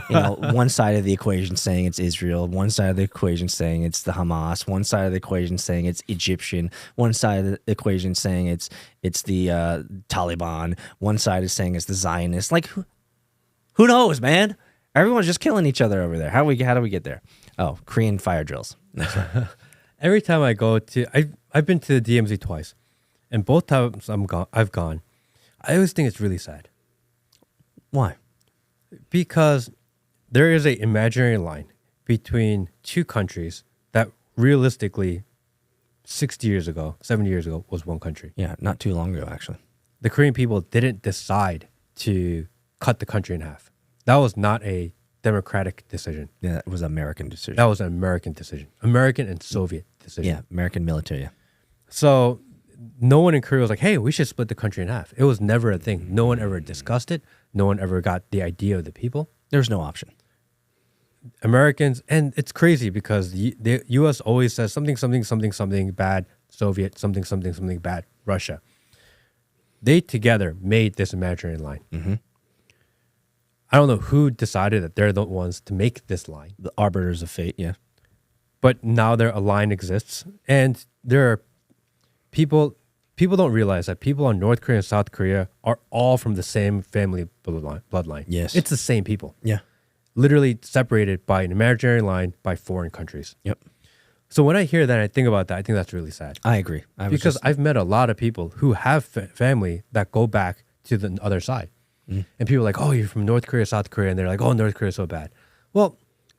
One side of the equation saying it's Israel, one side of the equation saying it's the Hamas, one side of the equation saying it's Egyptian, one side of the equation saying it's the Taliban, one side is saying it's the Zionists. Like, who knows, man? Everyone's just killing each other over there. How do we get there? Oh, Korean fire drills. That's right. Every time I go to, I've been to the DMZ twice, and both times I've gone, I always think it's really sad. Why? Because there is a imaginary line between two countries that realistically 60 years ago, 70 years ago was one country. Yeah, not too long ago, actually. The Korean people didn't decide to cut the country in half. That was not a democratic decision. Yeah, it was an American decision. That was an American decision. American and Soviet decision. Yeah, American military. Yeah. So no one in Korea was like, hey, we should split the country in half. It was never a thing. No one ever discussed it. No one ever got the idea of the people. There's no option. Americans, and it's crazy because the U.S. always says something bad, Soviet, something bad, Russia. They together made this imaginary line. Mm-hmm. I don't know who decided that they're the ones to make this line. The arbiters of fate, yeah. But now a line exists, and there are people don't realize that people in North Korea and South Korea are all from the same family bloodline. Yes. It's the same people. Yeah. Literally separated by an imaginary line by foreign countries. Yep. So when I hear that, I think about that, I think that's really sad. I agree. Because I've met a lot of people who have family that go back to the other side. And people are like, oh, you're from North Korea, South Korea. And they're like, oh, North Korea is so bad. Well,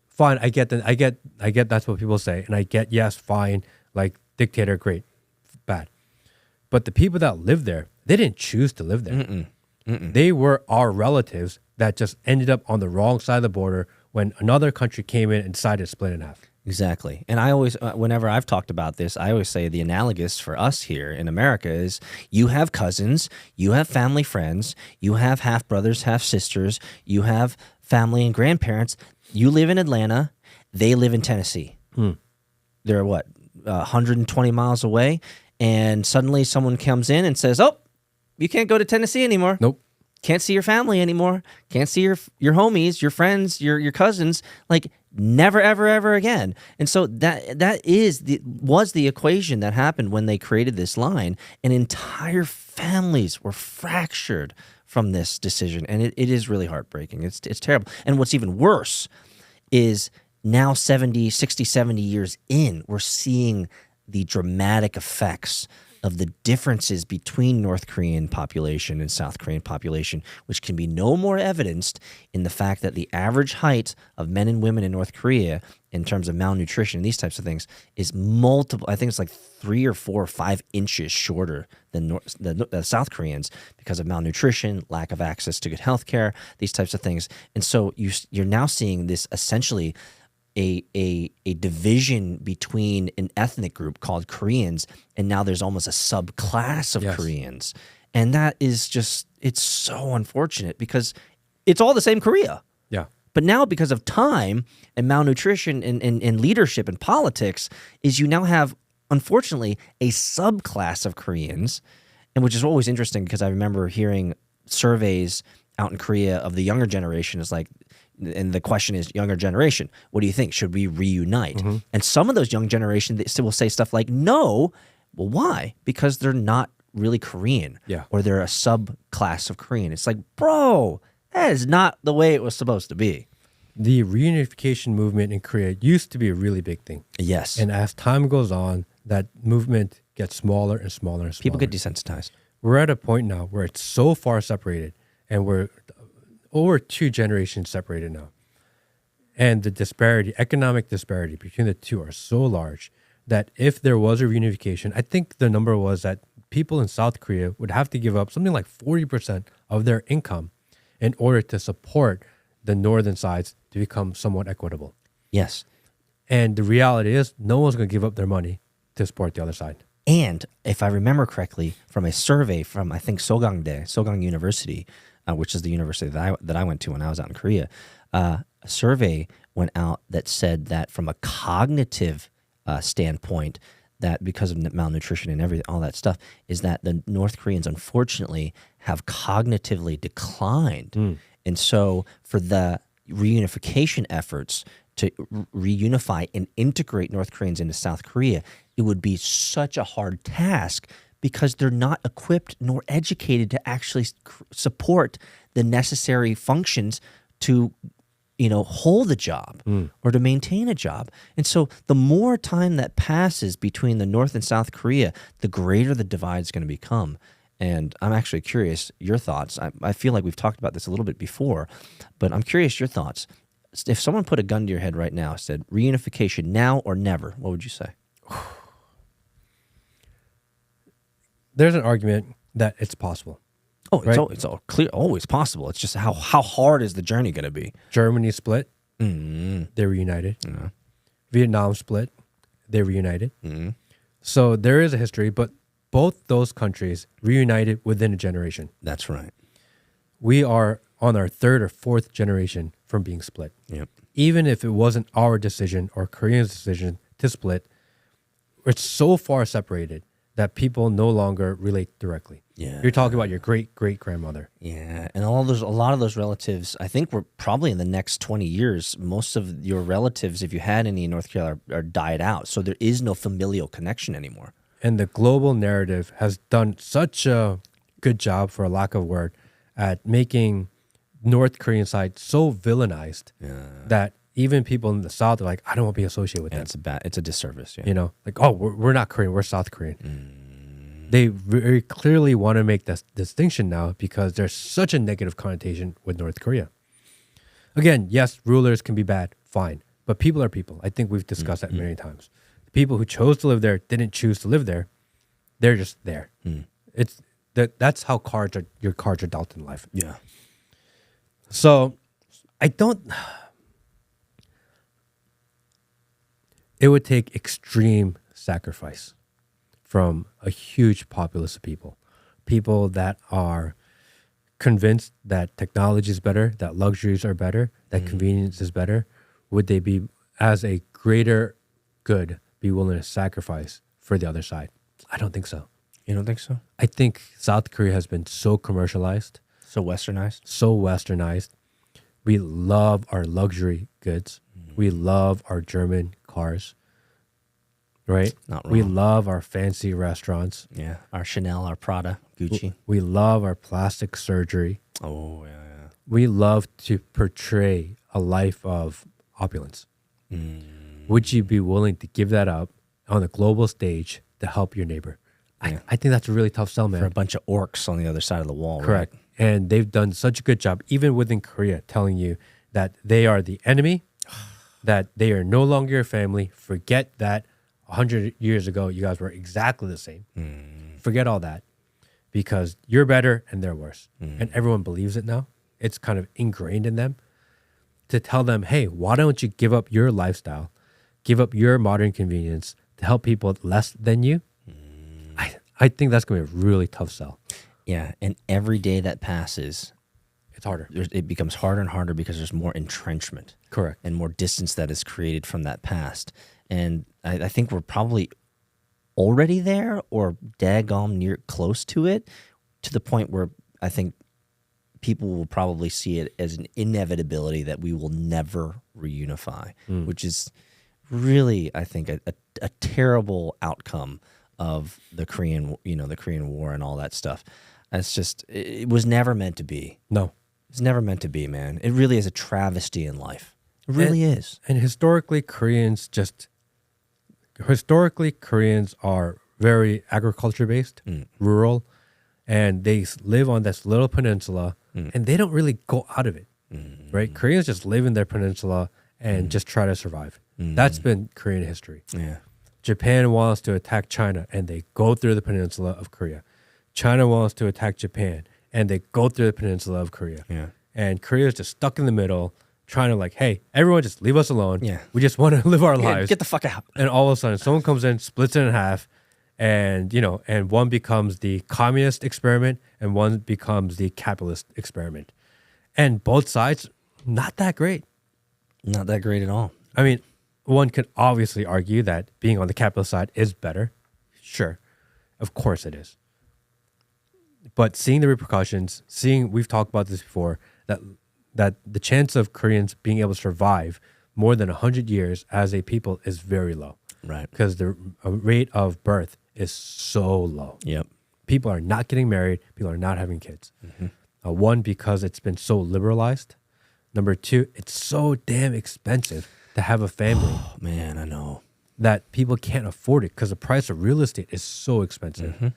fine. I get that's what people say. And I get, yes, fine. Like dictator, great, bad. But the people that live there, they didn't choose to live there. They were our relatives that just ended up on the wrong side of the border when another country came in and decided to split in half. Exactly. And I always, whenever I've talked about this, I always say the analogous for us here in America is you have cousins, you have family friends, you have half brothers, half sisters, you have family and grandparents. You live in Atlanta, they live in Tennessee. They're what, 120 miles away? And suddenly someone comes in and says, oh, you can't go to Tennessee anymore. Nope. Can't see your family anymore. Can't see your homies, your friends, your cousins. Like never, ever, ever again. And so that was the equation that happened when they created this line, and entire families were fractured from this decision. And it is really heartbreaking. It's terrible. And what's even worse is now 60, 70 years in, we're seeing the dramatic effects of the differences between North Korean population and South Korean population, which can be no more evidenced in the fact that the average height of men and women in North Korea in terms of malnutrition and these types of things is multiple. I think it's like 3 or 4 or 5 inches shorter than the South Koreans because of malnutrition, lack of access to good health care, these types of things. And so you're now seeing this essentially a division between an ethnic group called Koreans, and now there's almost a subclass of Koreans. And that is just, it's so unfortunate because it's all the same Korea. Yeah. But now because of time and malnutrition and leadership and politics is you now have, unfortunately, a subclass of Koreans, and which is always interesting because I remember hearing surveys out in Korea of the younger generation is like, and the question is, younger generation, what do you think? Should we reunite? And some of those young generation they still will say stuff like, no. Well, why? Because they're not really Korean. Yeah. Or they're a subclass of Korean. It's like, bro, that is not the way it was supposed to be. The reunification movement in Korea used to be a really big thing. Yes. And as time goes on, that movement gets smaller and smaller and smaller. People get desensitized. We're at a point now where it's so far separated, and we're over 2 generations separated now. And the disparity, economic disparity between the two are so large that if there was a reunification, I think the number was that people in South Korea would have to give up something like 40% of their income in order to support the northern sides to become somewhat equitable. Yes. And the reality is no one's going to give up their money to support the other side. And if I remember correctly, from a survey from, I think, Sogang University, which is the university that I went to when I was out in Korea, a survey went out that said that from a cognitive standpoint, that because of malnutrition and everything, all that stuff, is that the North Koreans, unfortunately, have cognitively declined. And so for the reunification efforts to reunify and integrate North Koreans into South Korea, it would be such a hard task because they're not equipped nor educated to actually support the necessary functions to, hold a job or to maintain a job. And so the more time that passes between the North and South Korea, the greater the divide is going to become. And I'm actually curious your thoughts. I feel like we've talked about this a little bit before, but I'm curious your thoughts. If someone put a gun to your head right now, said reunification now or never, what would you say? There's an argument that it's possible. Oh, right? it's all clear, always possible. It's just how hard is the journey going to be? Germany split, they reunited. Vietnam split, they reunited. So there is a history, but both those countries reunited within a generation. That's right. We are on our 3rd or 4th generation from being split. Yep. Even if it wasn't our decision or Korea's decision to split, it's so far separated that people no longer relate directly. Yeah. You're talking about your great-great-grandmother. Yeah, and a lot of those relatives, I think we're probably in the next 20 years, most of your relatives, if you had any in North Carolina, are died out. So there is no familial connection anymore. And the global narrative has done such a good job, for a lack of a word, at making North Korean side so villainized that even people in the South are like, I don't want to be associated with that. It's a disservice. Yeah. Like, oh, we're not Korean, we're South Korean. They very clearly want to make this distinction now because there's such a negative connotation with North Korea. Again, yes, rulers can be bad, fine, but people are people. I think we've discussed that many times. The people who chose to live there didn't choose to live there. They're just there. That's how your cards are dealt in life. Yeah. So it would take extreme sacrifice from a huge populace of people that are convinced that technology is better, that luxuries are better, that convenience is better. Would they be, as a greater good, be willing to sacrifice for the other side? I don't think so. You don't think so? I think South Korea has been so commercialized, So westernized? so westernized. We love our luxury goods. We love our German cars, right? Not We wrong. love our fancy restaurants. Yeah. Our Chanel, our Prada, Gucci. We love our plastic surgery. Oh, yeah. We love to portray a life of opulence. Would you be willing to give that up on a global stage to help your neighbor? Yeah. I think that's a really tough sell, man. For a bunch of orcs on the other side of the wall. Correct. Right? And they've done such a good job, even within Korea, telling you that they are the enemy, that they are no longer your family. Forget that 100 years ago, you guys were exactly the same. Forget all that, because you're better and they're worse. And everyone believes it now. It's kind of ingrained in them to tell them, hey, why don't you give up your lifestyle, give up your modern convenience to help people less than you? I think that's going to be a really tough sell. Yeah. And every day that passes, It's harder. it becomes harder and harder because there's more entrenchment. Correct. And more distance that is created from that past. And I think we're probably already there or daggone near close to it, to the point where I think people will probably see it as an inevitability that we will never reunify, which is really, I think, a terrible outcome of the Korean War and all that stuff. It's just, it was never meant to be. No. It's never meant to be, man. It really is a travesty in life. It really is. And historically, Koreans are very agriculture based, rural, and they live on this little peninsula, and they don't really go out of it, right? Koreans just live in their peninsula and just try to survive. That's been Korean history. Yeah. Japan wants to attack China, and they go through the peninsula of Korea. China wants to attack Japan, and they go through the peninsula of Korea. Yeah. And Korea's just stuck in the middle, trying to like, hey, everyone just leave us alone. Yeah. We just want to live our lives. Get the fuck out. And all of a sudden, someone comes in, splits it in half, and and one becomes the communist experiment, and one becomes the capitalist experiment. And both sides, not that great. Not that great at all. I mean, one could obviously argue that being on the capitalist side is better. Sure. Of course it is. But seeing the repercussions, we've talked about this before, that the chance of Koreans being able to survive more than 100 years as a people is very low. Right. Because the rate of birth is so low. Yep. People are not getting married. People are not having kids. One, because it's been so liberalized. Number two, it's so damn expensive to have a family Oh, man, I know. that people can't afford it because the price of real estate is so expensive.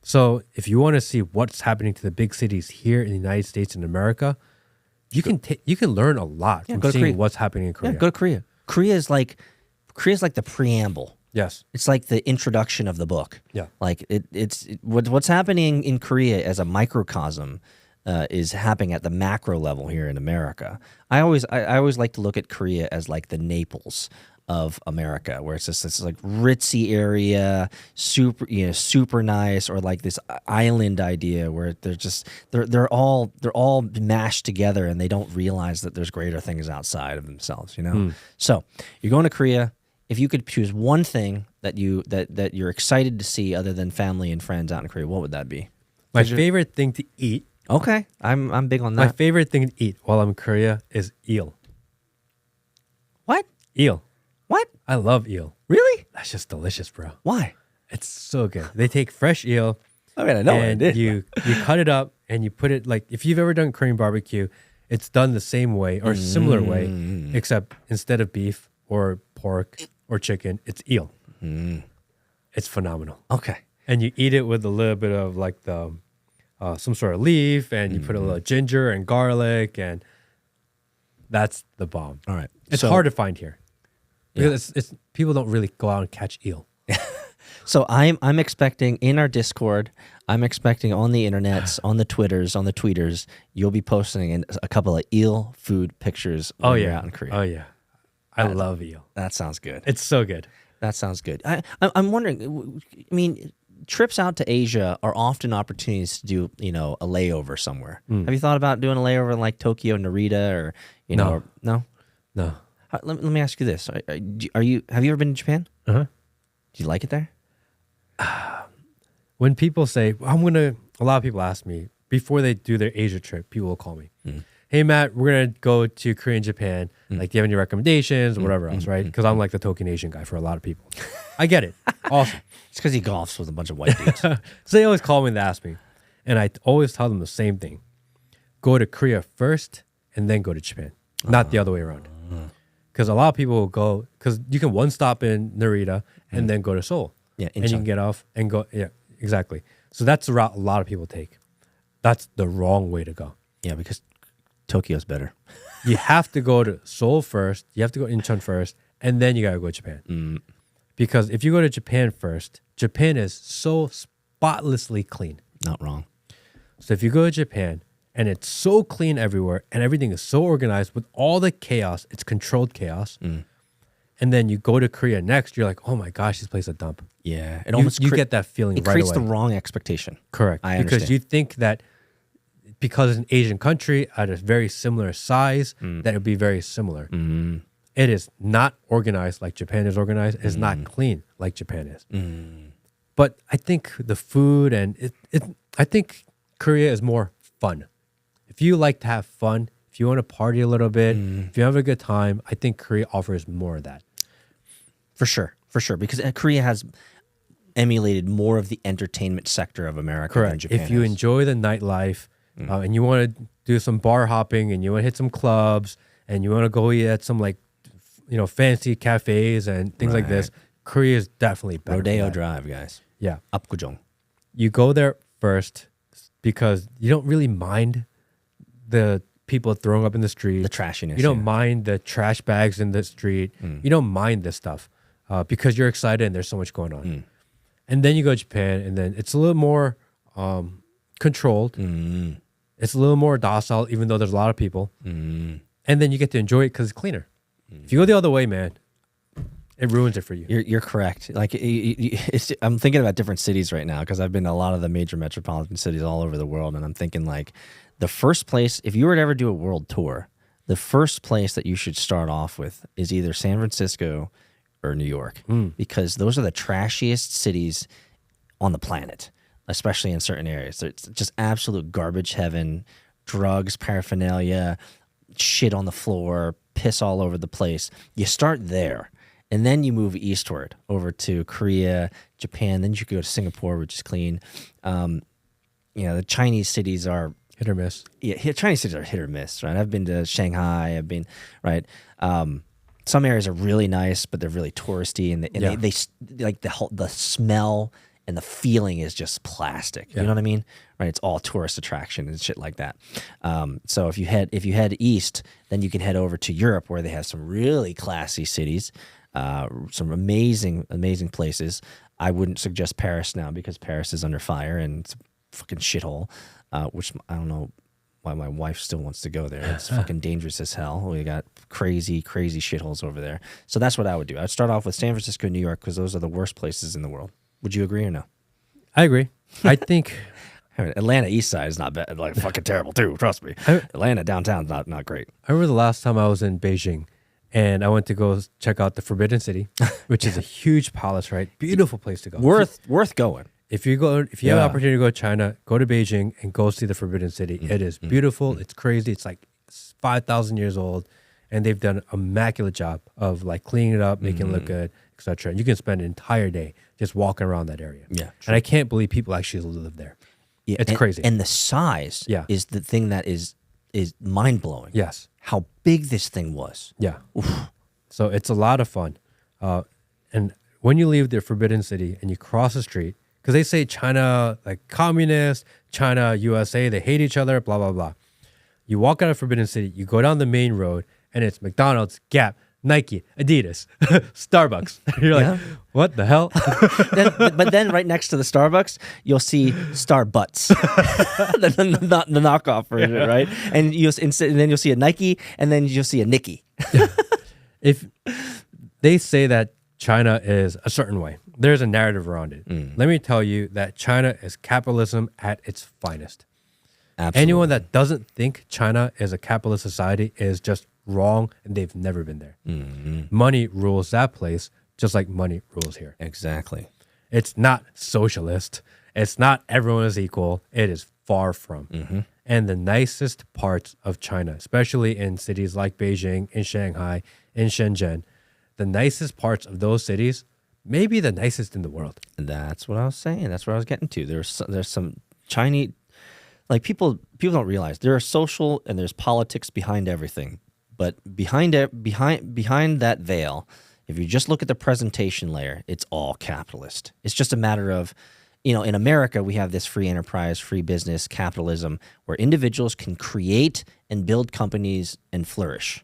So if you want to see what's happening to the big cities here in the United States and America, you can learn a lot from go to seeing Korea. what's happening in Korea. Yeah, go to Korea. Korea is like the preamble. Yes. It's like the introduction of the book. Yeah. Like what's happening in Korea as a microcosm is happening at the macro level here in America. I always like to look at Korea as like the Naples of America, where it's just this like ritzy area, super nice, or like this island idea where they're all mashed together and they don't realize that there's greater things outside of themselves, So you're going to Korea. If you could choose one thing that you're excited to see other than family and friends out in Korea, what would that be? My favorite thing to eat. Okay, I'm big on My that. favorite thing to eat while I'm in Korea is eel. What? Eel. What? I love eel. Really? That's just delicious, bro. Why? It's so good. They take fresh eel. I mean, I know and you cut it up and you put it, like, if you've ever done Korean barbecue, it's done the same way or similar way, except instead of beef or pork or chicken, it's eel. It's phenomenal. Okay. And you eat it with a little bit of like the some sort of leaf, and you put a little ginger and garlic, and that's the bomb. All right. It's So- hard to find here because it's people don't really go out and catch eel. So I'm expecting in our Discord, I'm expecting on the internets, on the Twitters, on the tweeters, you'll be posting a couple of eel food pictures when you're out in Korea. Oh yeah. I love eel. That sounds good. It's so good. That sounds good. I'm wondering. I mean, trips out to Asia are often opportunities to do a layover somewhere. Have you thought about doing a layover in like Tokyo, Narita, or No. no? No. Let me ask you this: Have you ever been to Japan? Uh-huh. Do you like it there? When people say, a lot of people ask me before they do their Asia trip, people will call me. Hey, Matt, we're going to go to Korea and Japan. Like, do you have any recommendations or whatever else, right? Because I'm like the token Asian guy for a lot of people. I get it. Awesome. It's because he golfs with a bunch of white dudes. So they always call me and ask me. And I always tell them the same thing. Go to Korea first and then go to Japan. Not the other way around. Because a lot of people will go, because you can one stop in Narita and then go to Seoul. Yeah, and you can get off and go. Yeah, exactly. So that's the route a lot of people take. That's the wrong way to go. Yeah, because Tokyo's better. You have to go to Seoul first. You have to go Incheon first, and then you gotta go to Japan. Because if you go to Japan first, Japan is so spotlessly clean. Not wrong. So if you go to Japan and it's so clean everywhere and everything is so organized with all the chaos, it's controlled chaos. And then you go to Korea next, you're like, oh my gosh, this place is a dump. Yeah, You get that feeling It right creates away. the wrong expectation. Correct. I Because understand. you think that because it's an Asian country at a very similar size, that it would be very similar. It is not organized like Japan is organized. It's not clean like Japan is. But I think the food and I think Korea is more fun. If you like to have fun, if you want to party a little bit, if you have a good time, I think Korea offers more of that. For sure. Because Korea has emulated more of the entertainment sector of America than Japan If you has. enjoy the nightlife and you want to do some bar hopping and you want to hit some clubs and you want to go eat at some fancy cafes and things like this, Korea is definitely better. for Rodeo that. Drive, guys. Yeah. Apgujeong. You go there first because you don't really mind the people throwing up in the street. The trashiness. You don't yeah. mind the trash bags in the street. You don't mind this stuff because you're excited and there's so much going on. And then you go to Japan and then it's a little more controlled. It's a little more docile, even though there's a lot of people. And then you get to enjoy it because it's cleaner. If you go the other way, man, it ruins it for you. You're correct. Like I'm thinking about different cities right now because I've been to a lot of the major metropolitan cities all over the world, and I'm thinking like the first place, if you were to ever do a world tour, the first place that you should start off with is either San Francisco or New York, because those are the trashiest cities on the planet, especially in certain areas. It's just absolute garbage heaven, drugs, paraphernalia, shit on the floor, piss all over the place. You start there. And then you move eastward over to Korea, Japan. Then you could go to Singapore, which is clean. The Chinese cities are Hit or miss. Chinese cities are hit or miss, right? I've been to Shanghai. I've been right. Some areas are really nice, but they're really touristy, and they like the smell and the feeling is just plastic. You know what I mean? Right? It's all tourist attraction and shit like that. So if you head east, then you can head over to Europe, where they have some really classy cities. Some amazing places. I wouldn't suggest Paris now because Paris is under fire and it's a fucking shithole, which I don't know why my wife still wants to go there. It's fucking dangerous as hell. We got crazy shitholes over there. So that's what I would do. I'd start off with San Francisco, New York, because those are the worst places in the world. Would you agree or no? I agree. I think Atlanta East Side is not bad, like fucking terrible too. Trust me. Atlanta downtown's not great. I remember the last time I was in Beijing and I went to go check out the Forbidden City, which is a huge palace, right? Beautiful place to go. Worth going. If you have an opportunity to go to China, go to Beijing and go see the Forbidden City. It is beautiful. It's crazy. It's like 5,000 years old, and they've done an immaculate job of like cleaning it up, making it look good, etc. And you can spend an entire day just walking around that area. Yeah, and I can't believe people actually live there. Yeah, It's crazy. And the size is the thing that is mind blowing. Yes. How big this thing was. Yeah. So it's a lot of fun. And when you leave the Forbidden City and you cross the street, because they say China, like communist, China, USA, they hate each other, blah, blah, blah. You walk out of Forbidden City, you go down the main road, and it's McDonald's, Gap, Nike, Adidas, Starbucks. You're like, Yeah. what the hell? But then right next to the Starbucks, you'll see Starbutts, the knockoff version, right? And then you'll see a Nike, and then you'll see a Nicky. If they say that China is a certain way, there's a narrative around it. Let me tell you that China is capitalism at its finest. Absolutely. Anyone that doesn't think China is a capitalist society is just wrong, and they've never been there. Money rules that place just like money rules here. Exactly. It's not socialist. It's not everyone is equal. It is far from. And the nicest parts of China, especially in cities like Beijing, in Shanghai, in Shenzhen, the nicest parts of those cities may be the nicest in the world. That's what I was saying. That's what I was getting to. There's some Chinese, like people don't realize there are social and there's politics behind everything. But behind that veil, if you just look at the presentation layer, it's all capitalist. It's just a matter of, in America, we have this free enterprise, free business, capitalism, where individuals can create and build companies and flourish.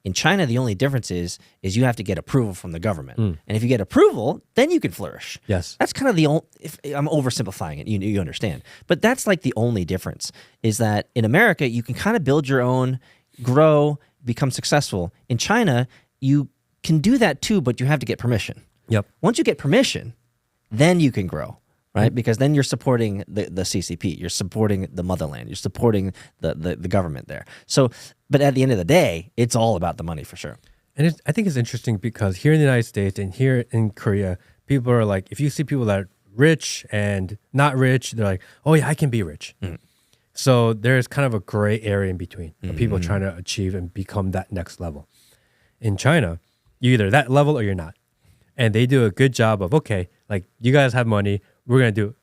In China, the only difference is you have to get approval from the government. And if you get approval, then you can flourish. Yes. That's kind of the only, if I'm oversimplifying it, you understand. But that's like the only difference is that in America, you can kind of build your own, grow, become successful. In China, you can do that too, but you have to get permission. Yep. Once you get permission, then you can grow, right? Because then you're supporting the CCP, you're supporting the motherland, you're supporting the government there. So, but at the end of the day, it's all about the money for sure. And I think it's interesting because here in the United States and here in Korea, people are like, if you see people that are rich and not rich, they're like, oh yeah, I can be rich. So there's kind of a gray area in between of people trying to achieve and become that next level. In China, you're either that level or you're not. And they do a good job of, okay, like you guys have money, we're going to do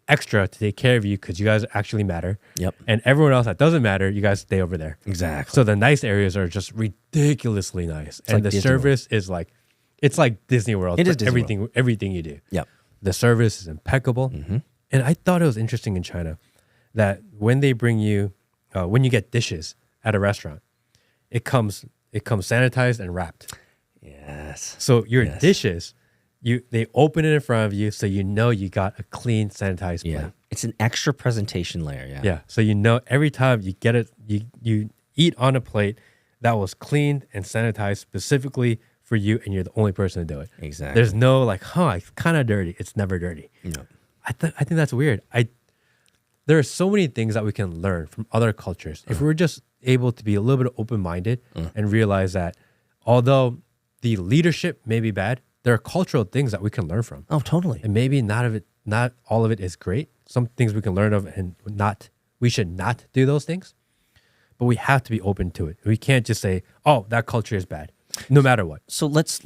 extra to take care of you because you guys actually matter. Yep. And everyone else that doesn't matter, you guys stay over there. Exactly. So the nice areas are just ridiculously nice. And like the Disney service is like, it's like Disney World. It for is Disney everything you do. Yep. The service is impeccable. And I thought it was interesting in China that when they bring you, when you get dishes at a restaurant, it comes sanitized and wrapped. Yes. So your dishes, they open it in front of you, so you know you got a clean, sanitized plate. Yeah. It's an extra presentation layer. Yeah. Yeah. So you know every time you get it, you eat on a plate that was cleaned and sanitized specifically for you, and you're the only person to do it. Exactly. There's no like, it's kind of dirty. It's never dirty. No. I think that's weird. There are so many things that we can learn from other cultures if we're just able to be a little bit open-minded and realize that although the leadership may be bad, there are cultural things that we can learn from. Oh, totally. And maybe not all of it is great. Some things we can learn of, and we should not do those things. But we have to be open to it. We can't just say, "Oh, that culture is bad," no matter what. So let's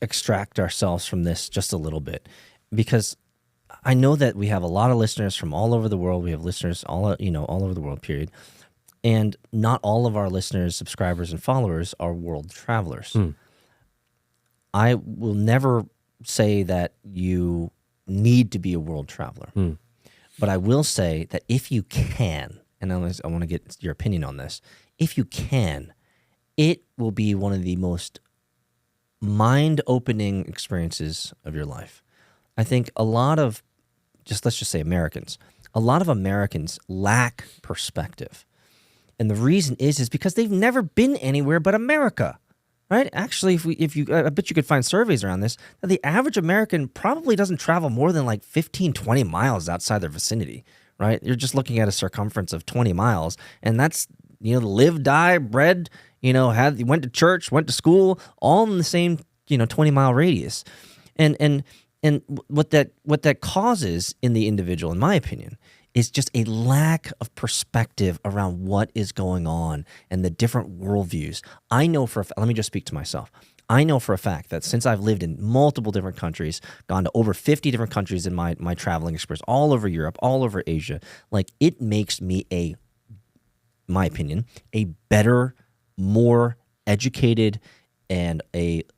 extract ourselves from this just a little bit, because I know that we have a lot of listeners from all over the world. We have listeners all over the world, period. And not all of our listeners, subscribers, and followers are world travelers. I will never say that you need to be a world traveler. But I will say that if you can, and I want to get your opinion on this, if you can, it will be one of the most mind-opening experiences of your life. I think a lot of, let's just say Americans, a lot of Americans lack perspective. And the reason is because they've never been anywhere but America, right? Actually, I bet you could find surveys around this, that the average American probably doesn't travel more than like 15, 20 miles outside their vicinity, right? You're just looking at a circumference of 20 miles, and that's, live, die, bred, went to church, went to school, all in the same, 20-mile radius. And what that causes in the individual, in my opinion, is just a lack of perspective around what is going on and the different worldviews. I know let me just speak to myself. I know for a fact that since I've lived in multiple different countries, gone to over 50 different countries in my traveling experience, all over Europe, all over Asia, like it makes me my opinion, a better, more educated, and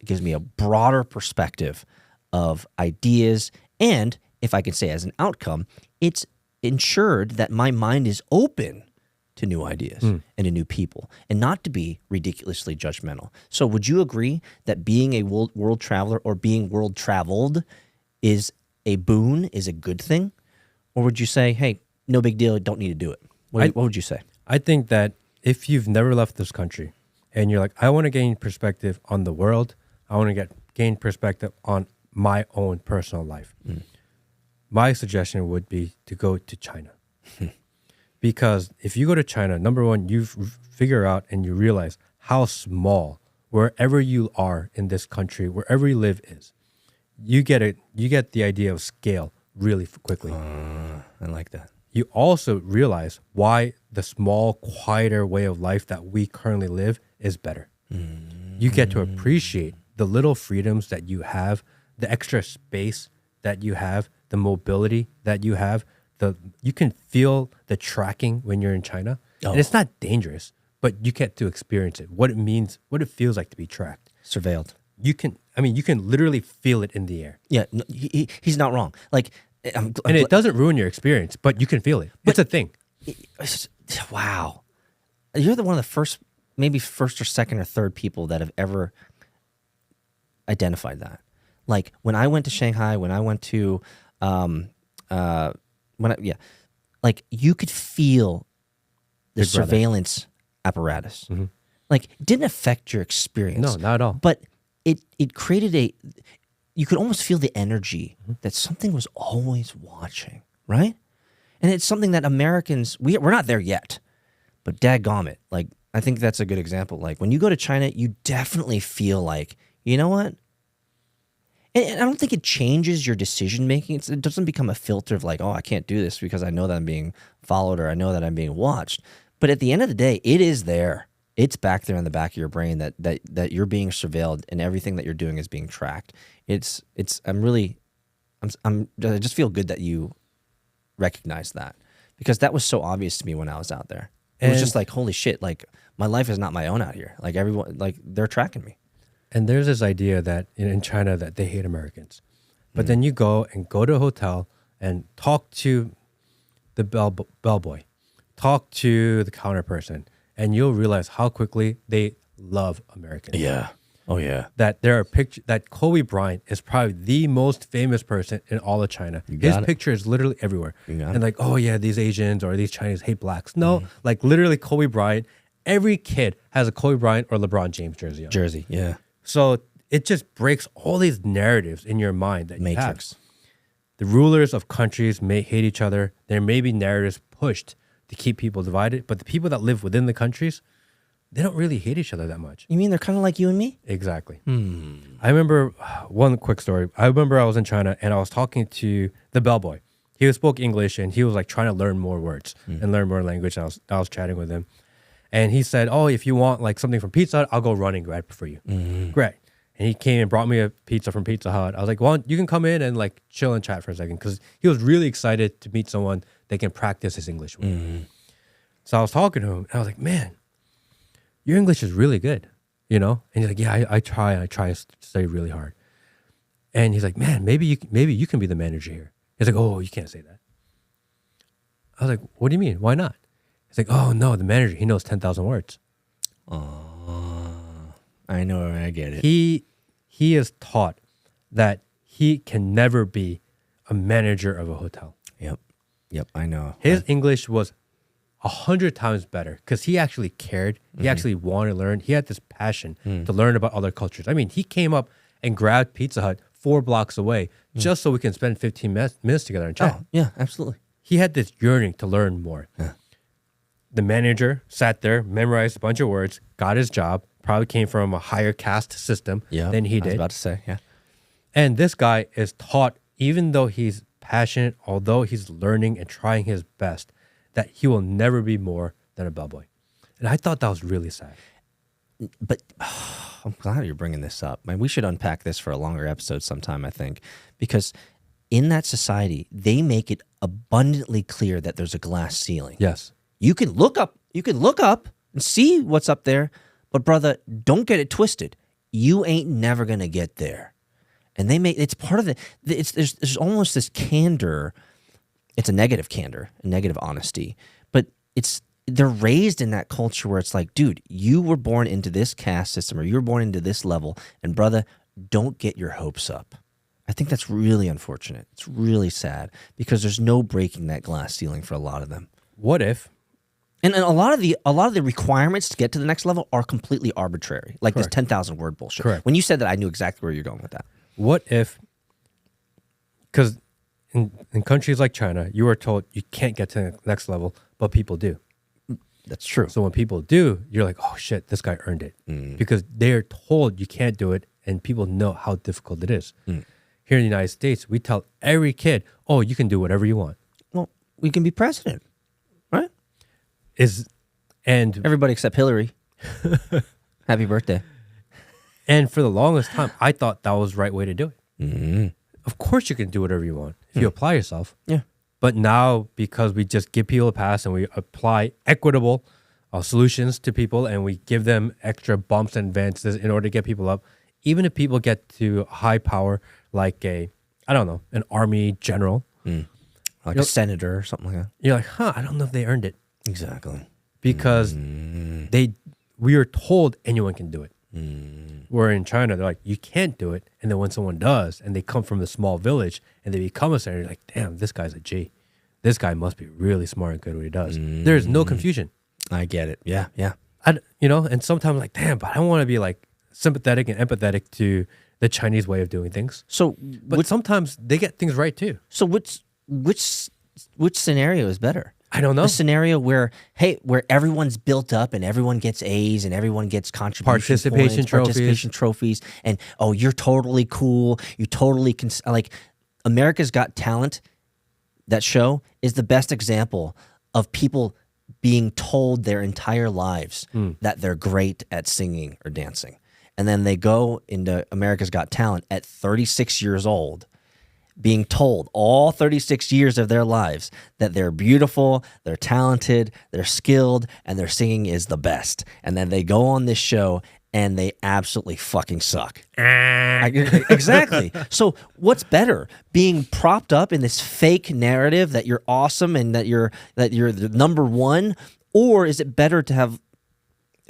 gives me a broader perspective of ideas. And if I can say as an outcome, it's ensured that my mind is open to new ideas and to new people, and not to be ridiculously judgmental. So would you agree that being a world traveler or being world traveled is a boon, is a good thing? Or would you say, hey, no big deal, don't need to do it? What would you say? I think that if you've never left this country and you're like, I want to gain perspective on the world, I want to gain perspective on my own personal life, my suggestion would be to go to China. Because if you go to China, number one, you figure out and you realize how small wherever you are in this country, wherever you live is. You get the idea of scale really quickly. I like that. You also realize why the small, quieter way of life that we currently live is better. You get to appreciate the little freedoms that you have, the extra space that you have, the mobility that you have. You can feel the tracking when you're in China. And it's not dangerous, but you get to experience it. What it means, what it feels like to be tracked. Surveilled. You can literally feel it in the air. Yeah, no, he's not wrong. Like, And it doesn't ruin your experience, but you can feel it. It's a thing. Wow, you're one of the first, maybe first or second or third people that have ever identified that. Like when I went to Shanghai, when I went to, like you could feel the Big brother. surveillance apparatus. Like it didn't affect your experience. No, not at all. But it created you could almost feel the energy that something was always watching, right? And it's something that Americans, we're not there yet, but dadgummit, like I think that's a good example. Like when you go to China, you definitely feel like, you know what? And I don't think it changes your decision making. It doesn't become a filter of like, oh, I can't do this because I know that I'm being followed or I know that I'm being watched. But at the end of the day, it is there. It's back there in the back of your brain that you're being surveilled and everything that you're doing is being tracked. I just feel good that you recognize that, because that was so obvious to me when I was out there. It was just like, holy shit, like my life is not my own out here. Like everyone, like they're tracking me. And there's this idea that in China that they hate Americans. But then you go to a hotel and talk to the bellboy, talk to the counter person, and you'll realize how quickly they love Americans. Yeah. Oh yeah. That there are pictures that Kobe Bryant is probably the most famous person in all of China. His picture is literally everywhere. And like, oh yeah, these Asians or these Chinese hate blacks. No, like literally Kobe Bryant. Every kid has a Kobe Bryant or LeBron James jersey on. Jersey. Yeah. So it just breaks all these narratives in your mind that Matrix. You have. The rulers of countries may hate each other. There may be narratives pushed to keep people divided, but the people that live within the countries, they don't really hate each other that much. You mean they're kind of like you and me? Exactly. I remember one quick story. I remember I was in China and I was talking to the bellboy. He spoke English and he was like trying to learn more words and learn more language. And I was chatting with him. And he said, oh, if you want like something from Pizza Hut, I'll go run and grab it for you. Great. And he came and brought me a pizza from Pizza Hut. I was like, well, you can come in and like chill and chat for a second, because he was really excited to meet someone that can practice his English with. So I was talking to him and I was like, man, your English is really good, you know? And he's like, yeah, I try to study really hard. And he's like, man, maybe you can be the manager here. He's like, oh, you can't say that. I was like, what do you mean? Why not? He's like, oh no, the manager, he knows 10,000 words. I know, I get it. He is taught that he can never be a manager of a hotel. Yep, I know. His English was 100 times better because he actually cared. He actually wanted to learn. He had this passion to learn about other cultures. I mean, he came up and grabbed Pizza Hut 4 blocks away just so we can spend 15 minutes together and chat. Oh, yeah, absolutely. He had this yearning to learn more. Yeah. The manager sat there, memorized a bunch of words, got his job, probably came from a higher caste system than he I was did. about to say, yeah. And this guy is taught, even though he's passionate, although he's learning and trying his best, that he will never be more than a bellboy. And I thought that was really sad. But I'm glad you're bringing this up. Man, we should unpack this for a longer episode sometime, I think, because in that society, they make it abundantly clear that there's a glass ceiling. Yes. You can look up and see what's up there, but brother, don't get it twisted. You ain't never gonna get there. And it's part of there's almost this candor. It's a negative candor, a negative honesty, but it's they're raised in that culture where it's like, dude, you were born into this caste system or you were born into this level, and brother, don't get your hopes up. I think that's really unfortunate. It's really sad because there's no breaking that glass ceiling for a lot of them. What if? And a lot of the requirements to get to the next level are completely arbitrary, like this 10,000 word bullshit. Correct. When you said that, I knew exactly where you're going with that. What if? Because in countries like China, you are told you can't get to the next level, but people do. That's true. So when people do, you're like, oh shit, this guy earned it. Because they're told you can't do it, and people know how difficult it is. Here in the United States, we tell every kid, oh, you can do whatever you want. Well, we can be president, right? And Everybody except Hillary. Happy birthday. And for the longest time, I thought that was the right way to do it. Of course you can do whatever you want if you apply yourself. Yeah. But now, because we just give people a pass and we apply equitable solutions to people and we give them extra bumps and advances in order to get people up, even if people get to high power like an army general. Like a senator or something like that. You're like, I don't know if they earned it. Exactly. Because we are told anyone can do it. Where in China, they're like, you can't do it. And then when someone does, and they come from the small village and they become a senator, you're like, damn, this guy's a G. This guy must be really smart and good at what he does. There's no confusion. I get it. Yeah, yeah. And sometimes I'm like, damn, but I don't want to be like sympathetic and empathetic to the Chinese way of doing things. But sometimes they get things right too. So which scenario is better? I don't know. The scenario where everyone's built up and everyone gets A's and everyone gets participation trophies, and oh, you're totally cool. You totally like America's Got Talent. That show is the best example of people being told their entire lives that they're great at singing or dancing, and then they go into America's Got Talent at 36 years old, being told all 36 years of their lives that they're beautiful, they're talented, they're skilled, and their singing is the best. And then they go on this show and they absolutely fucking suck. Exactly. So what's better? Being propped up in this fake narrative that you're awesome and that you're the number one? Or is it better to have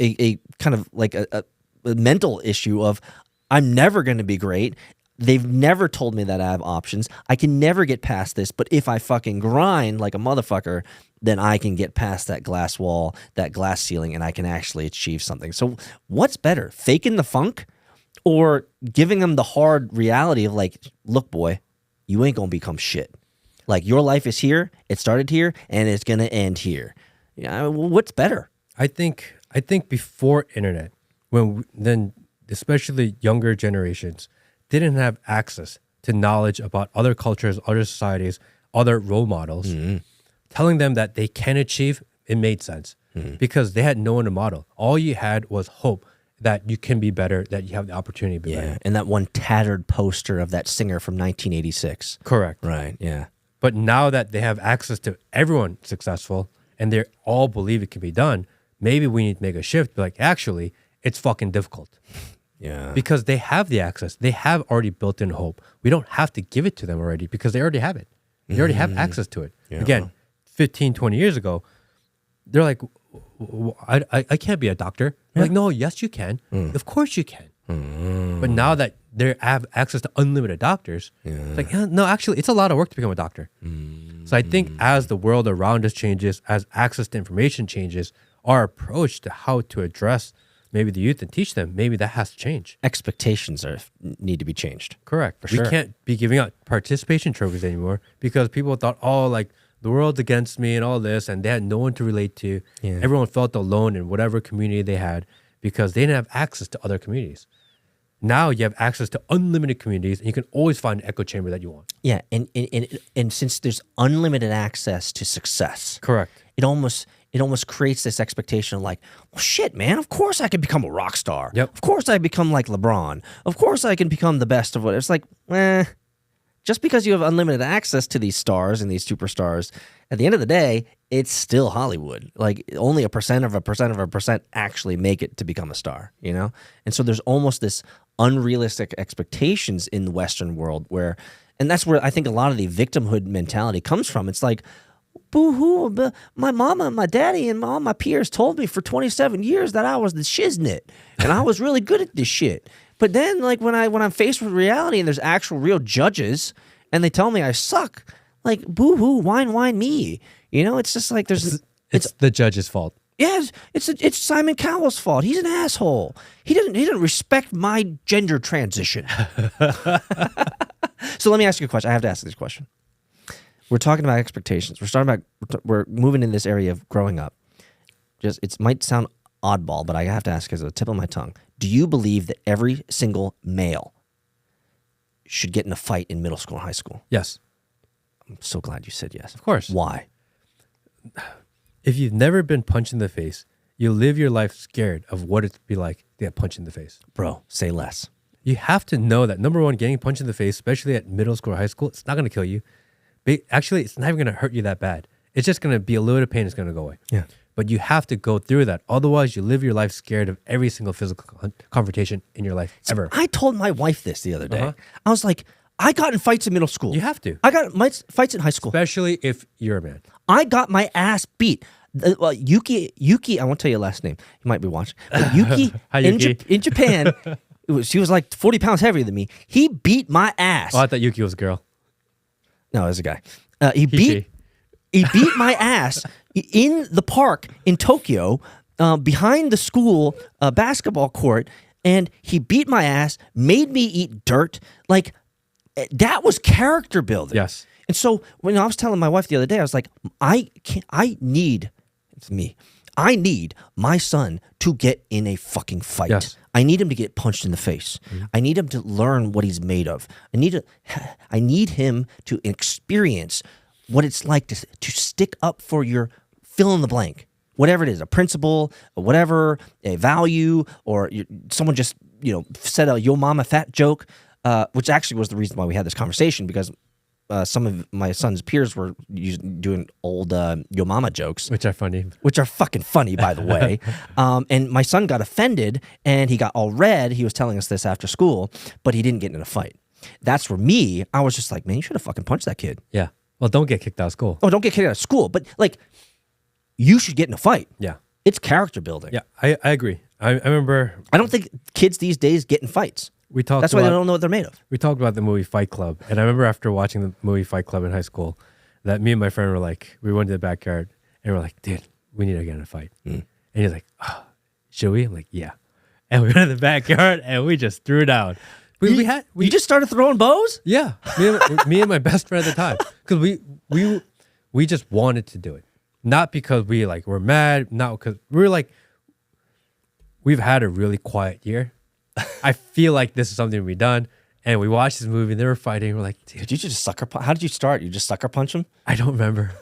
a kind of like a mental issue of, I'm never going to be great. They've never told me that I have options. I can never get past this, but if I fucking grind like a motherfucker, then I can get past that glass wall, that glass ceiling, and I can actually achieve something. So what's better, faking the funk or giving them the hard reality of like, look, boy, you ain't going to become shit. Like, your life is here, it started here, and it's going to end here. What's better? I think before internet, then especially younger generations didn't have access to knowledge about other cultures, other societies, other role models, telling them that they can achieve, it made sense because they had no one to model. All you had was hope that you can be better, that you have the opportunity to be better. And that one tattered poster of that singer from 1986. Correct. Right, yeah. But now that they have access to everyone successful and they all believe it can be done, maybe we need to make a shift. Be like, actually, it's fucking difficult. Yeah. Because they have the access. They have already built in hope. We don't have to give it to them already because they already have it. They already have access to it. Yeah. Again, 15, 20 years ago, they're like, I can't be a doctor. Yeah. Like, no, yes, you can. Of course you can. But now that they have access to unlimited doctors, it's like, no, actually, it's a lot of work to become a doctor. So I think as the world around us changes, as access to information changes, our approach to how to address maybe the youth and teach them, maybe that has to change. Expectations need to be changed. Correct. We can't be giving out participation trophies anymore because people thought, oh, like the world's against me and all this, and they had no one to relate to. Yeah. Everyone felt alone in whatever community they had because they didn't have access to other communities. Now you have access to unlimited communities, and you can always find an echo chamber that you want. Yeah, and since there's unlimited access to success, correct, it almost creates this expectation of like, well, shit, man, of course I could become a rock star. Yep. Of course I become like LeBron. Of course I can become the best of what. It's like, just because you have unlimited access to these stars and these superstars, at the end of the day, it's still Hollywood. Like, only a percent of a percent actually make it to become a star, you know? And so there's almost this unrealistic expectations in the Western world and that's where I think a lot of the victimhood mentality comes from. It's like, boo-hoo. My mama and my daddy and all my peers told me for 27 years that I was the shiznit and I was really good at this shit. But then, like, when I'm faced with reality and there's actual real judges and they tell me I suck, like, boo-hoo, whine me. You know, it's just like it's the judge's fault. Yes, it's Simon Cowell's fault. He's an asshole. He didn't respect my gender transition. So let me ask you a question. I have to ask this question. We're talking about expectations. We're moving in this area of growing up. Just it might sound oddball, but I have to ask as a tip of my tongue. Do you believe that every single male should get in a fight in middle school and high school? Yes. I'm so glad you said yes. Of course. Why? If you've never been punched in the face, you live your life scared of what it'd be like to get punched in the face. Bro, say less. You have to know that, number one, getting punched in the face, especially at middle school or high school, it's not going to kill you. Actually, it's not even going to hurt you that bad. It's just going to be a little bit of pain. It's going to go away. Yeah. But you have to go through that. Otherwise, you live your life scared of every single physical confrontation in your life ever. I told my wife this the other day. I was like, I got in fights in middle school. You have to. I got fights in high school. Especially if you're a man. I got my ass beat. Yuki, I won't tell you her last name. You might be watching. But Yuki, Hi, Yuki. in Japan, she was like 40 pounds heavier than me. He beat my ass. Oh, I thought Yuki was a girl. No, it was a guy. He beat my ass in the park in Tokyo, behind the school basketball court, and he beat my ass, made me eat dirt. Like, that was character building. Yes. And so when I was telling my wife the other day, I was like, I need my son to get in a fucking fight. Yes. I need him to get punched in the face. I need him to learn what he's made of. I need him to experience what it's like to stick up for your fill in the blank, whatever it is, a principle, or whatever, a value, or someone just said a yo mama fat joke, which actually was the reason why we had this conversation, because some of my son's peers were doing old yo mama jokes, Which are funny. which are fucking funny, by the way. And my son got offended and he got all red. He was telling us this after school, but he didn't get in a fight. That's where I was just like, man, you should have fucking punched that kid. Yeah. Well, don't get kicked out of school. Oh, don't get kicked out of school, but like, you should get in a fight. Yeah. It's character building. Yeah, I agree. I remember I don't think kids these days get in fights. we talked That's why about, they don't know what they're made of. we talked about the movie Fight Club. And I remember after watching the movie Fight Club in high school that me and my friend were like, we went to the backyard and we're like, dude, we need to get in a fight. And he's like, should we? I'm like, yeah. And we went to the backyard and we just threw down. You just started throwing bows? Yeah, me and my best friend at the time, because we just wanted to do it, not because we're mad, not because we've had a really quiet year. I feel like this is something we've done, and we watched this movie and they were fighting. We're like, dude, Did you just sucker punch? How did you start? You just sucker punch him? I don't remember.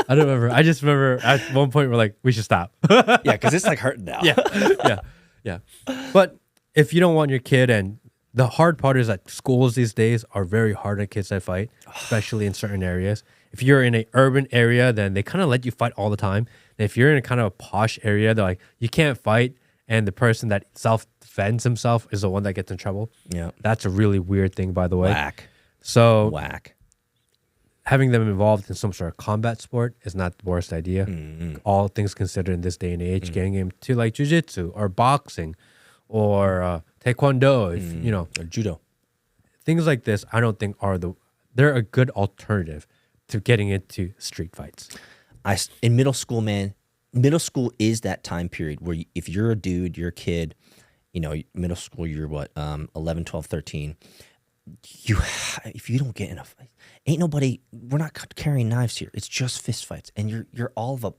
I just remember at one point we're like, we should stop. Yeah, because it's like hurting now. Yeah. But if you don't want your kid, and the hard part is that schools these days are very hard on kids that fight, especially in certain areas. If you're in an urban area, then they kind of let you fight all the time. And if you're in a kind of a posh area, they're like, you can't fight. And the person that self-defends himself is the one that gets in trouble. Yeah. That's a really weird thing, by the way. Whack. So Whack. having them involved in some sort of combat sport is not the worst idea. All things considered in this day and age, getting into like jiu-jitsu or boxing or taekwondo, Or judo. things like this, I don't think they're a good alternative to getting into street fights. In middle school, man, middle school is that time period where if you're a dude, you're a kid, middle school, you're what, 11, 12, 13. If you don't get in a fight, we're not carrying knives here. It's just fist fights. And you're all of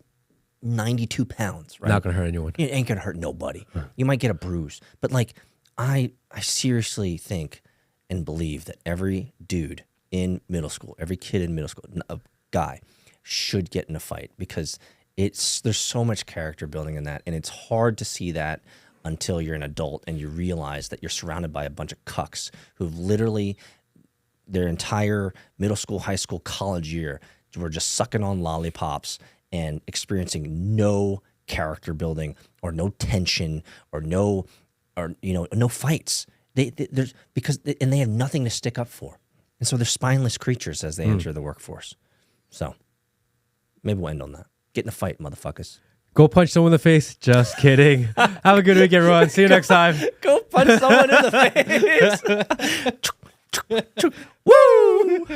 92 pounds, right? Not going to hurt anyone. It ain't gonna hurt nobody. You might get a bruise, but like I seriously think and believe that every dude in middle school, every kid in middle school, a guy, should get in a fight, because there's so much character building in that, and it's hard to see that until you're an adult and you realize that you're surrounded by a bunch of cucks who've literally their entire middle school, high school, college year were just sucking on lollipops and experiencing no character building or no tension or no fights. They have nothing to stick up for, and so they're spineless creatures as they enter the workforce. So, Maybe we'll end on that. Get in a fight, motherfuckers. Go punch someone in the face. Just kidding. Have a good week, everyone. See you next time. Go punch someone in the face.